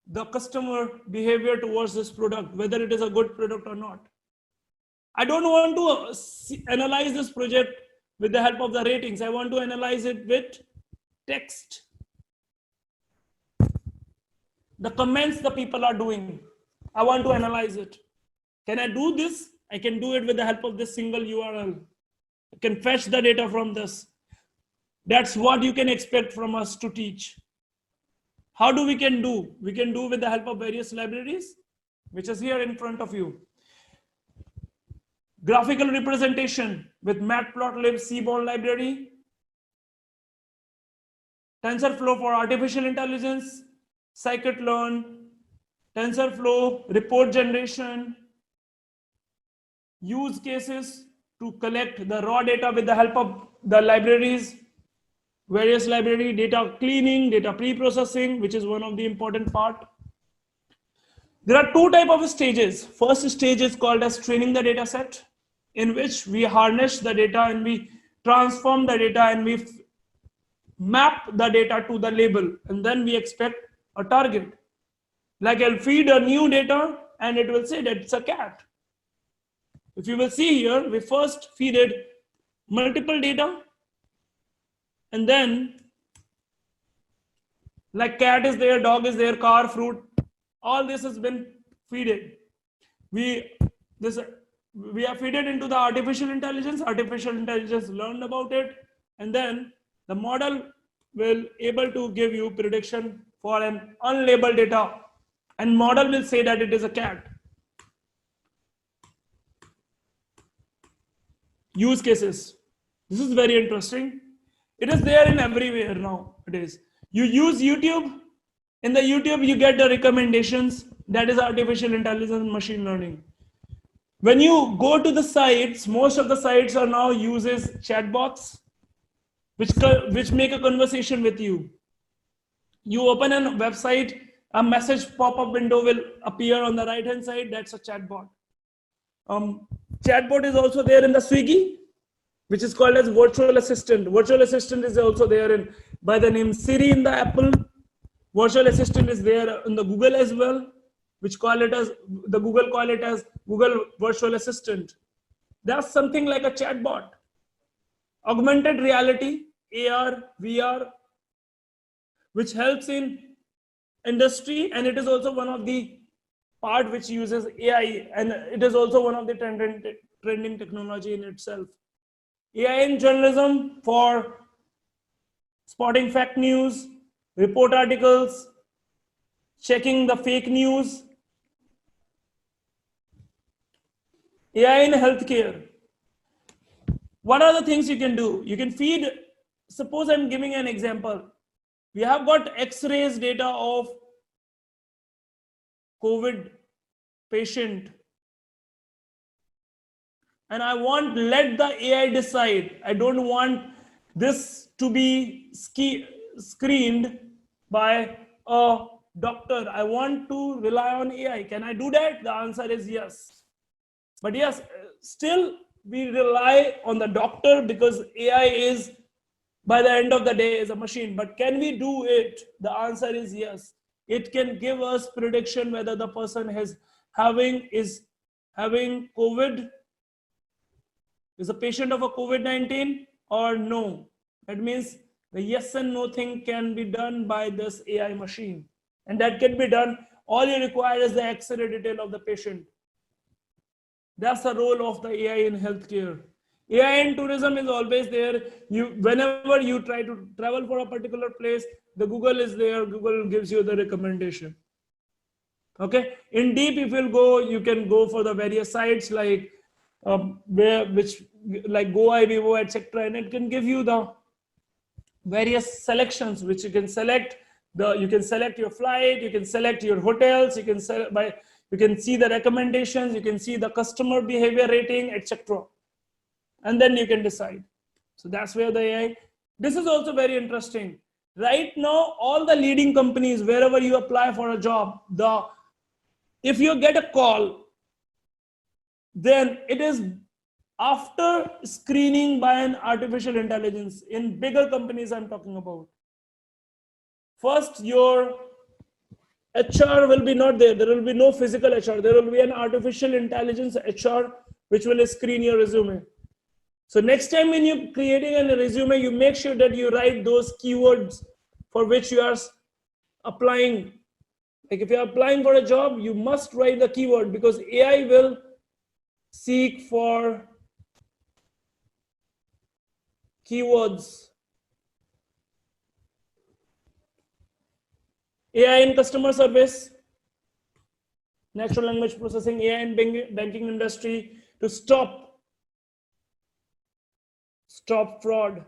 the customer behavior towards this product, whether it is a good product or not. I don't want to analyze this project with the help of the ratings. I want to analyze it with text. The comments the people are doing, I want to analyze it. Can I do this? I can do it with the help of this single URL. I can fetch the data from this. That's what you can expect from us to teach. How do we can do? We can do with the help of various libraries, which is here in front of you. Graphical representation with matplotlib seaborn library. TensorFlow for artificial intelligence, scikit-learn, TensorFlow, report generation, use cases to collect the raw data with the help of the libraries, various library, data cleaning, data pre-processing, which is one of the important part. There are two types of stages. First stage is called as training the data set, in which we harness the data and we transform the data and we map the data to the label, and then we expect a target. Like I'll feed a new data and it will say that it's a cat. If you will see here, we first feed it multiple data, and then like cat is there, dog is there, car, fruit, all this has been feeded. We are feeded into the artificial intelligence. Artificial intelligence learned about it, and then the model will able to give you prediction for an unlabeled data, and model will say that it is a cat. Use cases. This is very interesting. It is there in everywhere nowadays. You use YouTube. In the YouTube, you get the recommendations. That is artificial intelligence and machine learning. When you go to the sites, most of the sites are now uses chatbots, which make a conversation with you. You open a website, a message pop-up window will appear on the right-hand side. That's a chatbot. Chatbot is also there in the Swiggy, which is called as virtual assistant. Virtual assistant is also there in by the name Siri in the Apple. Virtual assistant is there in the Google as well, which call it as the Google call it as Google virtual assistant. That's something like a chatbot. Augmented reality, AR, VR, which helps in industry, and it is also one of the part which uses AI, and it is also one of the trending technology in itself. AI in journalism for spotting fake news, report articles, checking the fake news. AI in healthcare. What are the things you can do? You can feed, suppose I'm giving an example. We have got X-rays data of COVID patient, and I want let the AI decide. I don't want this to be screened by a doctor. I want to rely on AI. Can I do that? The answer is yes. But yes, still we rely on the doctor because AI is, by the end of the day, is a machine. But can we do it? The answer is yes. It can give us prediction whether the person is having COVID, is a patient of a COVID-19 or no. That means the yes and no thing can be done by this AI machine. And that can be done. All you require is the X-ray detail of the patient. That's the role of the AI in healthcare. AI in tourism is always there. Whenever you try to travel for a particular place, the Google is there. Google gives you the recommendation. Okay. In deep, if you'll go, you can go for the various sites like like Goa, Vivo, etc. And it can give you the various selections which you can select. You can select your flight, you can select your hotels, you can you can see the recommendations, you can see the customer behavior rating, etc. And then you can decide. So that's where the AI. This is also very interesting. Right now, all the leading companies, wherever you apply for a job, if you get a call, then it is after screening by an artificial intelligence. In bigger companies I'm talking about. First, your HR will be not there. There will be no physical HR. There will be an artificial intelligence HR which will screen your resume. So next time when you're creating a resume, you make sure that you write those keywords for which you are applying. Like if you're applying for a job, you must write the keyword because AI will seek for keywords. AI in customer service, natural language processing, AI in banking industry to stop fraud.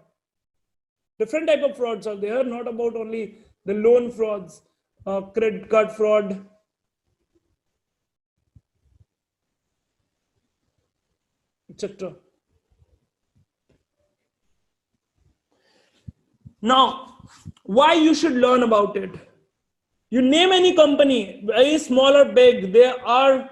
Different type of frauds are there, not about only the loan frauds, credit card fraud, etc. Now, why you should learn about it? You name any company, very small or big, they are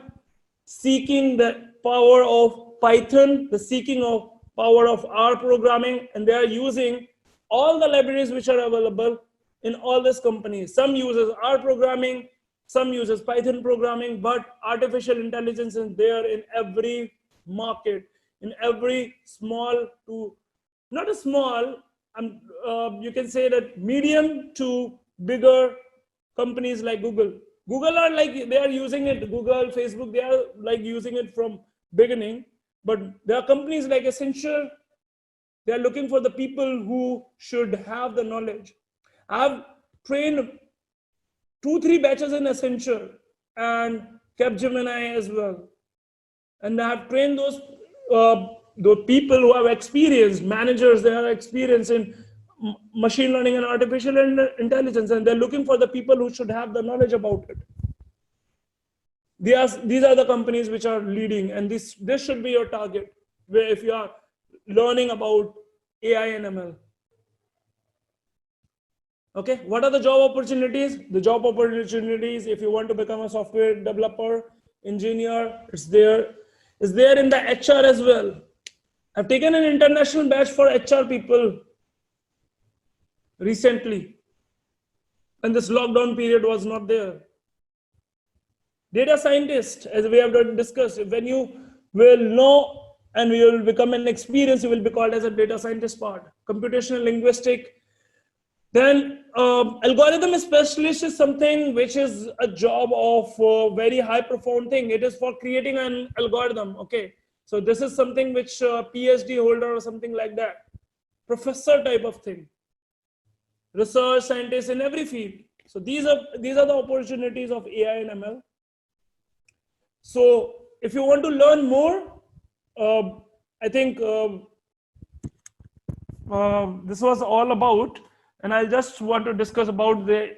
seeking the power of Python, the seeking of power of R programming, and they are using all the libraries which are available in all these companies. Some uses R programming, some uses Python programming, but artificial intelligence is there in every market, in every small to not a small, you can say that medium to bigger companies like Google. Google are like, they are using it, Google, Facebook, they are like using it from beginning. But there are companies like Accenture, they are looking for the people who should have the knowledge. I've trained 2-3 batches in Accenture and Capgemini as well. And I have trained those people who have experience, managers, they have experience in machine learning and artificial intelligence, and they're looking for the people who should have the knowledge about it. These are the companies which are leading, and this should be your target, where if you are learning about AI and ML. Okay, what are the job opportunities? The job opportunities, if you want to become a software developer, engineer, it's there in the HR as well. I've taken an international batch for HR people recently, and this lockdown period was not there. Data scientist, as we have discussed, when you will know and you will become an experience, you will be called as a data scientist part. Computational linguistic. Then algorithm specialist is something which is a job of very high profound thing. It is for creating an algorithm. Okay, so this is something which PhD holder or something like that, professor type of thing, research scientist in every field. So these are the opportunities of AI and ML. So if you want to learn more, I think this was all about, and I just want to discuss about the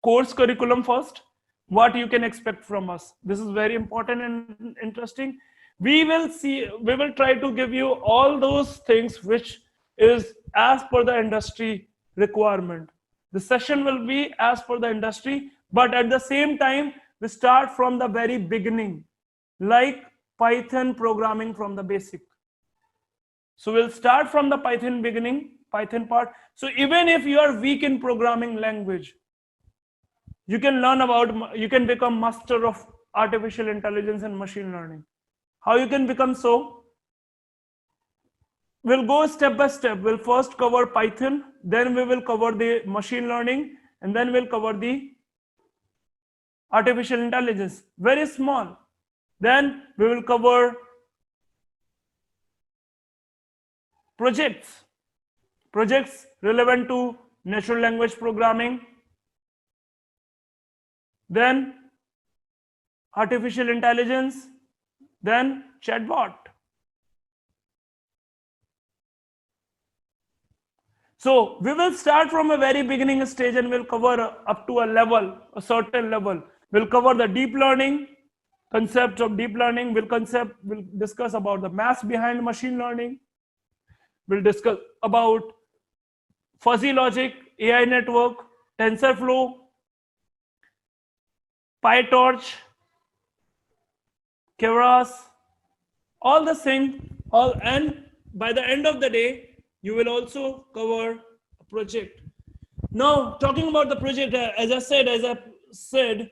course curriculum first, what you can expect from us. This is very important and interesting. We will try to give you all those things which is as per the industry requirement. The session will be as per the industry, but at the same time, we start from the very beginning, like Python programming from the basic. So we'll start from the Python beginning, Python part. So even if you are weak in programming language, you can learn about, you can become master of artificial intelligence and machine learning. How you can become so? We'll go step by step. We'll first cover Python, then we will cover the machine learning, and then we'll cover the artificial intelligence. Very small. Then we will cover projects relevant to natural language programming, then artificial intelligence, then chatbot. So we will start from a very beginning stage and we'll cover up to a certain level. We'll cover the deep learning, concepts of deep learning. We'll discuss about the maths behind machine learning. We'll discuss about fuzzy logic, AI network, TensorFlow, PyTorch, Keras, all the things. And by the end of the day, you will also cover a project. Now, talking about the project, as I said,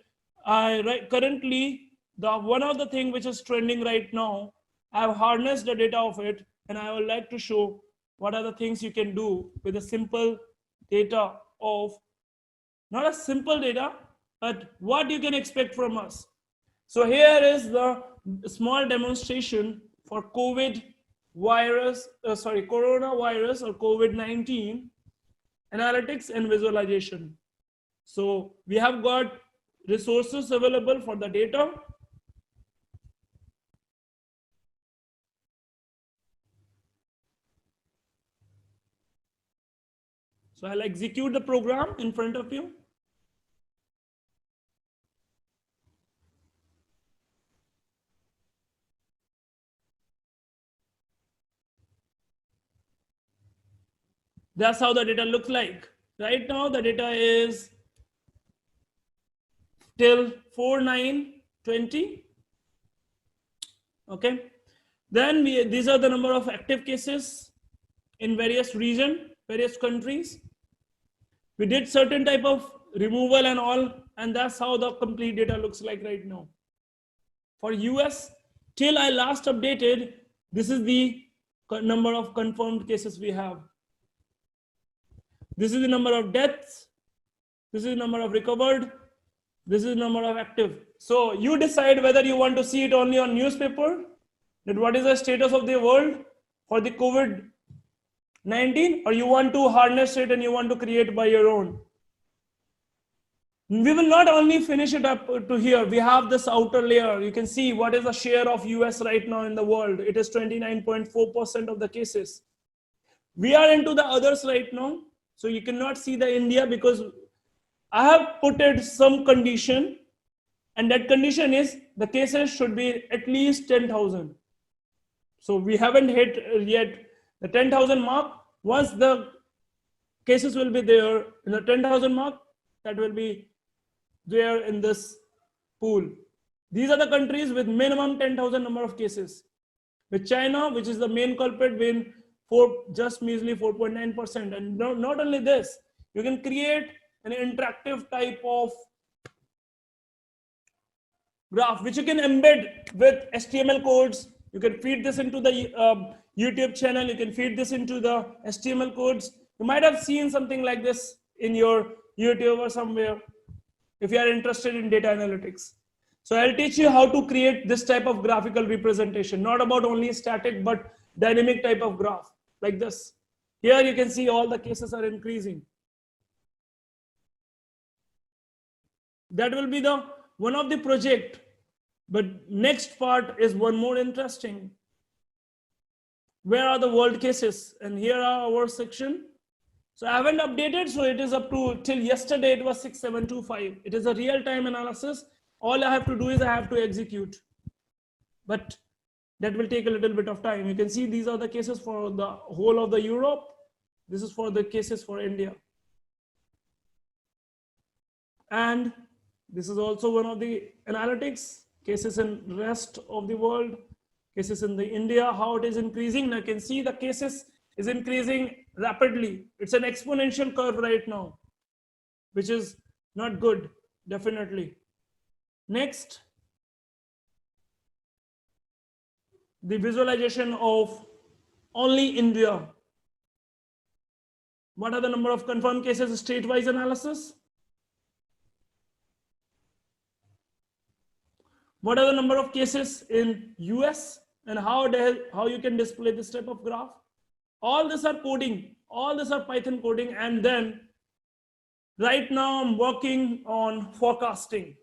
currently one of the things which is trending right now, I have harnessed the data of it, and I would like to show what are the things you can do with a simple data of, not a simple data, but what you can expect from us. So here is the small demonstration for coronavirus or COVID-19 analytics and visualization. So we have got resources available for the data. So I'll execute the program in front of you. That's how the data looks like. Right now the data is till 4/9/20. Okay. Then these are the number of active cases in various region, various countries. We did certain type of removal and all, and that's how the complete data looks like right now. For US, till I last updated, this is the number of confirmed cases we have. This is the number of deaths. This is the number of recovered. This is the number of active. So you decide whether you want to see it only on newspaper, that what is the status of the world for the COVID-19, or you want to harness it and you want to create by your own. We will not only finish it up to here. We have this outer layer. You can see what is the share of US right now in the world. It is 29.4% of the cases. We are into the others right now. So you cannot see the India because I have put it some condition, and that condition is the cases should be at least 10,000. So we haven't hit yet the 10,000 mark. Once the cases will be there in the 10,000 mark, that will be there in this pool. These are the countries with minimum 10,000 number of cases. With China, which is the main culprit, with just measly 4.9%. And not only this, you can create an interactive type of graph which you can embed with HTML codes. You can feed this into the YouTube channel. You can feed this into the HTML codes. You might have seen something like this in your YouTube or somewhere if you are interested in data analytics. So I'll teach you how to create this type of graphical representation, not about only static, but dynamic type of graph like this. Here you can see all the cases are increasing. That will be the one of the project, but next part is one more interesting. Where are the world cases? And here are our section. So I haven't updated, so it is up to till yesterday it was 6725. It is a real-time analysis. All I have to do is I have to execute, but that will take a little bit of time. You can see these are the cases for the whole of the Europe. This is for the cases for India. And this is also one of the analytics, cases in rest of the world, cases in the India, how it is increasing. Now you can see the cases is increasing rapidly. It's an exponential curve right now, which is not good, definitely. Next, the visualization of only India. What are the number of confirmed cases, state-wise analysis? What are the number of cases in US, and how you can display this type of graph? All this are coding, all this are Python coding, and then right now I'm working on forecasting.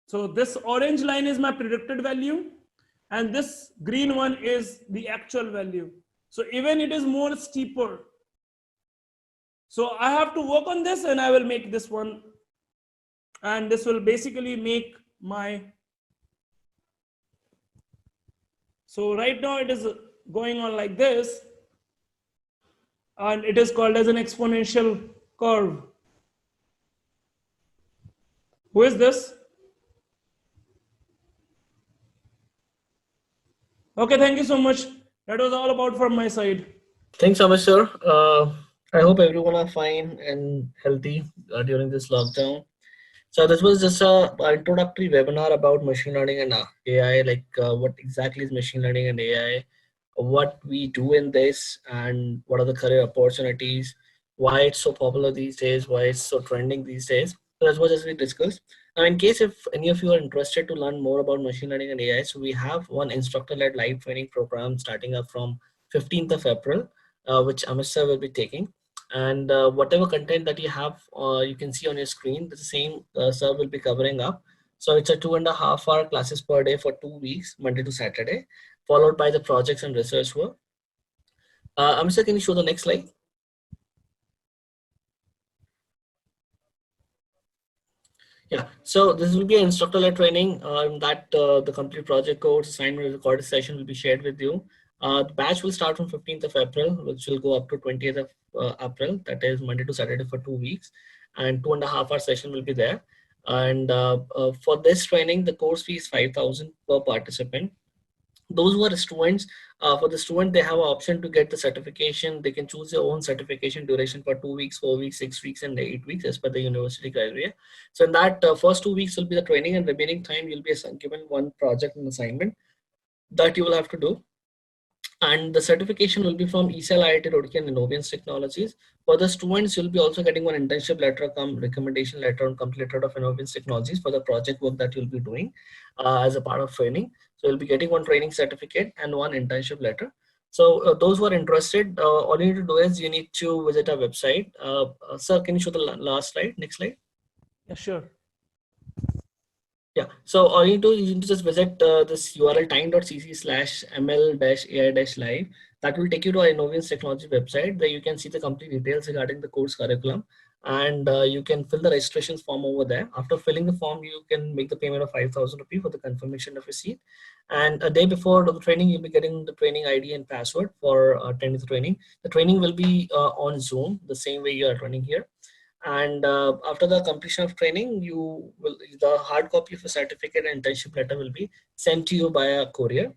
So this orange line is my predicted value, and this green one is the actual value. So even it is more steeper. So I have to work on this, and I will make this one, and this will basically make my, so right now it is going on like this, and it is called as an exponential curve. Who is this? Okay, thank you so much. That was all about from my side. Thanks, Amit sir. I hope everyone are fine and healthy during this lockdown. So this was just a introductory webinar about machine learning and AI, like what exactly is machine learning and AI, what we do in this, and what are the career opportunities, why it's so popular these days, why it's so trending these days. So that's what just we discussed. Now, in case if any of you are interested to learn more about machine learning and AI, so we have one instructor-led live training program starting up from 15th of April, which Amit sir will be taking. And whatever content that you have, you can see on your screen, the same sir will be covering up. So it's a 2.5 hour classes per day for 2 weeks, Monday to Saturday, followed by the projects and research work. Amit sir, can you show the next slide? Yeah, so this will be an instructor-led training that the complete project course, assignment, recorded session will be shared with you. The batch will start from 15th of April, which will go up to 20th of April. That is Monday to Saturday for 2 weeks, and 2.5 hour session will be there. And for this training, the course fee is 5,000 per participant. Those who are students, for the student, they have an option to get the certification. They can choose their own certification duration for 2 weeks, 4 weeks, 6 weeks, and 8 weeks as per the university criteria. So in that first 2 weeks will be the training, and remaining time you'll be given one project and assignment that you will have to do. And the certification will be from ECEL, IIT Roorkee, and Innovians Technologies. For the students, you'll be also getting one internship letter, recommendation letter, and complete letter of Innovians Technologies for the project work that you'll be doing as a part of training. So you'll be getting one training certificate and one internship letter. So those who are interested, all you need to do is you need to visit our website. Sir, can you show the last slide? Next slide. Yeah, sure. Yeah, so all you need to just visit this URL time.cc/ml-ai-live. That will take you to our Innovians Technology website, where you can see the complete details regarding the course curriculum, and you can fill the registration form over there. After filling the form, you can make the payment of 5,000 rupees for the confirmation of receipt. And a day before the training, you'll be getting the training ID and password for attending the training. The training will be on Zoom, the same way you are running here. And after the completion of training, the hard copy of a certificate and internship letter will be sent to you by a courier.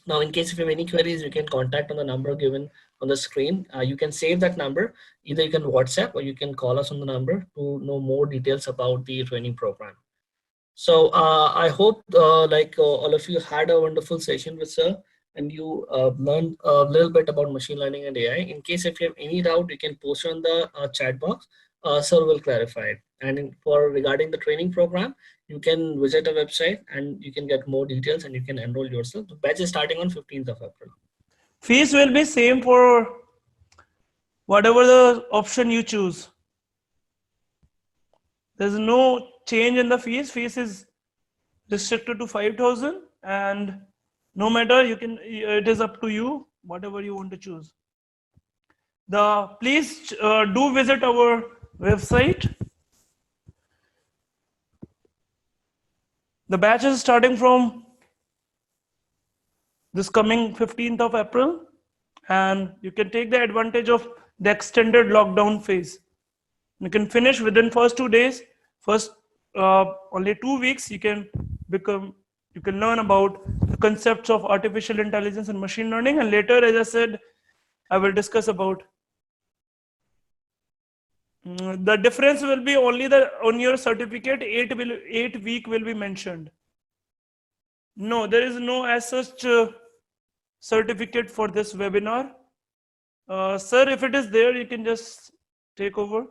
Now, in case if you have any queries, you can contact on the number given on the screen. You can save that number. Either you can WhatsApp or you can call us on the number to know more details about the training program. So I hope all of you had a wonderful session with sir, and you learned a little bit about machine learning and AI. In case if you have any doubt, you can post on the chat box. Sir will clarify it. And for regarding the training program, you can visit our website and you can get more details and you can enroll yourself. The batch is starting on 15th of April. Fees will be same for whatever the option you choose. There's no change in the fees. Fees is restricted to 5,000, and no matter, you can, it is up to you whatever you want to choose. Please do visit our website. The batch is starting from this coming 15th of April, and you can take the advantage of the extended lockdown phase. You can finish within first 2 days. First only 2 weeks, you can learn about the concepts of artificial intelligence and machine learning, and later, as I said, I will discuss about the difference will be only on your certificate. 8 week will be mentioned. No, there is no as such certificate for this webinar. Sir, if it is there, you can just take over.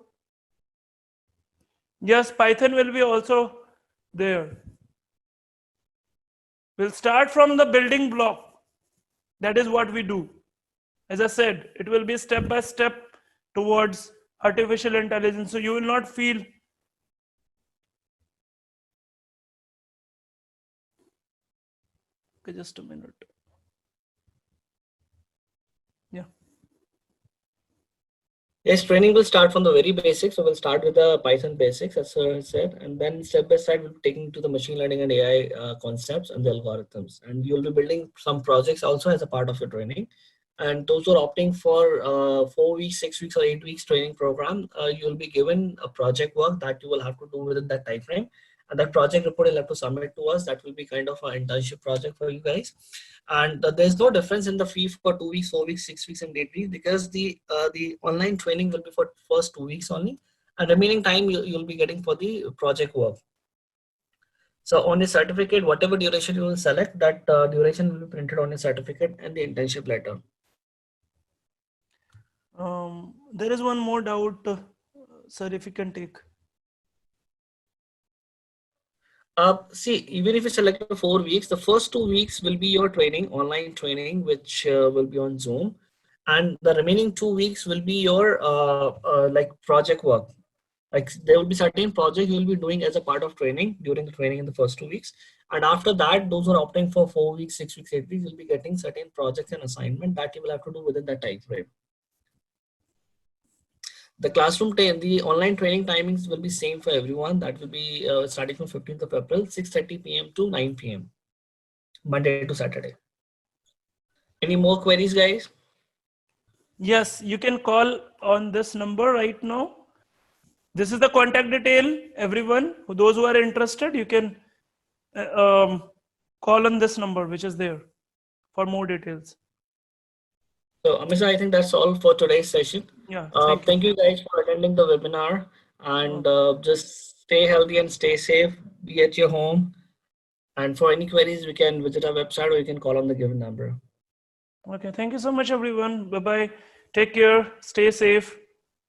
Yes, Python will be also there. We'll start from the building block. That is what we do. As I said, it will be step by step towards artificial intelligence. So you will not feel. Okay, just a minute. Yeah. Yes, training will start from the very basics. So we'll start with the Python basics, as sir said, and then step by step we'll be taking to the machine learning and AI concepts and the algorithms. And you'll be building some projects also as a part of your training. And those who are opting for 4 weeks, 6 weeks, or 8 weeks training program, you'll be given a project work that you will have to do within that time frame. And that project report you'll have to submit to us. That will be kind of an internship project for you guys. And there's no difference in the fee for 2 weeks, 4 weeks, 6 weeks, and 8 weeks, because the online training will be for first 2 weeks only, and remaining time you'll be getting for the project work. So on your certificate, whatever duration you will select, that duration will be printed on your certificate and the internship letter. There is one more doubt, sir, if you can take. See, even if you select 4 weeks, the first 2 weeks will be your training, online training, which will be on Zoom, and the remaining 2 weeks will be your like project work. Like there will be certain projects you will be doing as a part of training during the training in the first 2 weeks, and after that, those who are opting for 4 weeks, 6 weeks, 8 weeks will be getting certain projects and assignment that you will have to do within that time frame. The classroom time, the online training timings will be same for everyone. That will be starting from 15th of April, 6:30 p.m. to 9 p.m. Monday to Saturday. Any more queries, guys? Yes, you can call on this number right now. This is the contact detail, everyone. Those who are interested, you can call on this number, which is there for more details. So, Amisha, I think that's all for today's session. Yeah, thank you. Thank you guys for attending the webinar, and Okay. just stay healthy and stay safe. Be at your home. And for any queries, we can visit our website or you can call on the given number. Okay, thank you so much, everyone. Bye bye. Take care. Stay safe.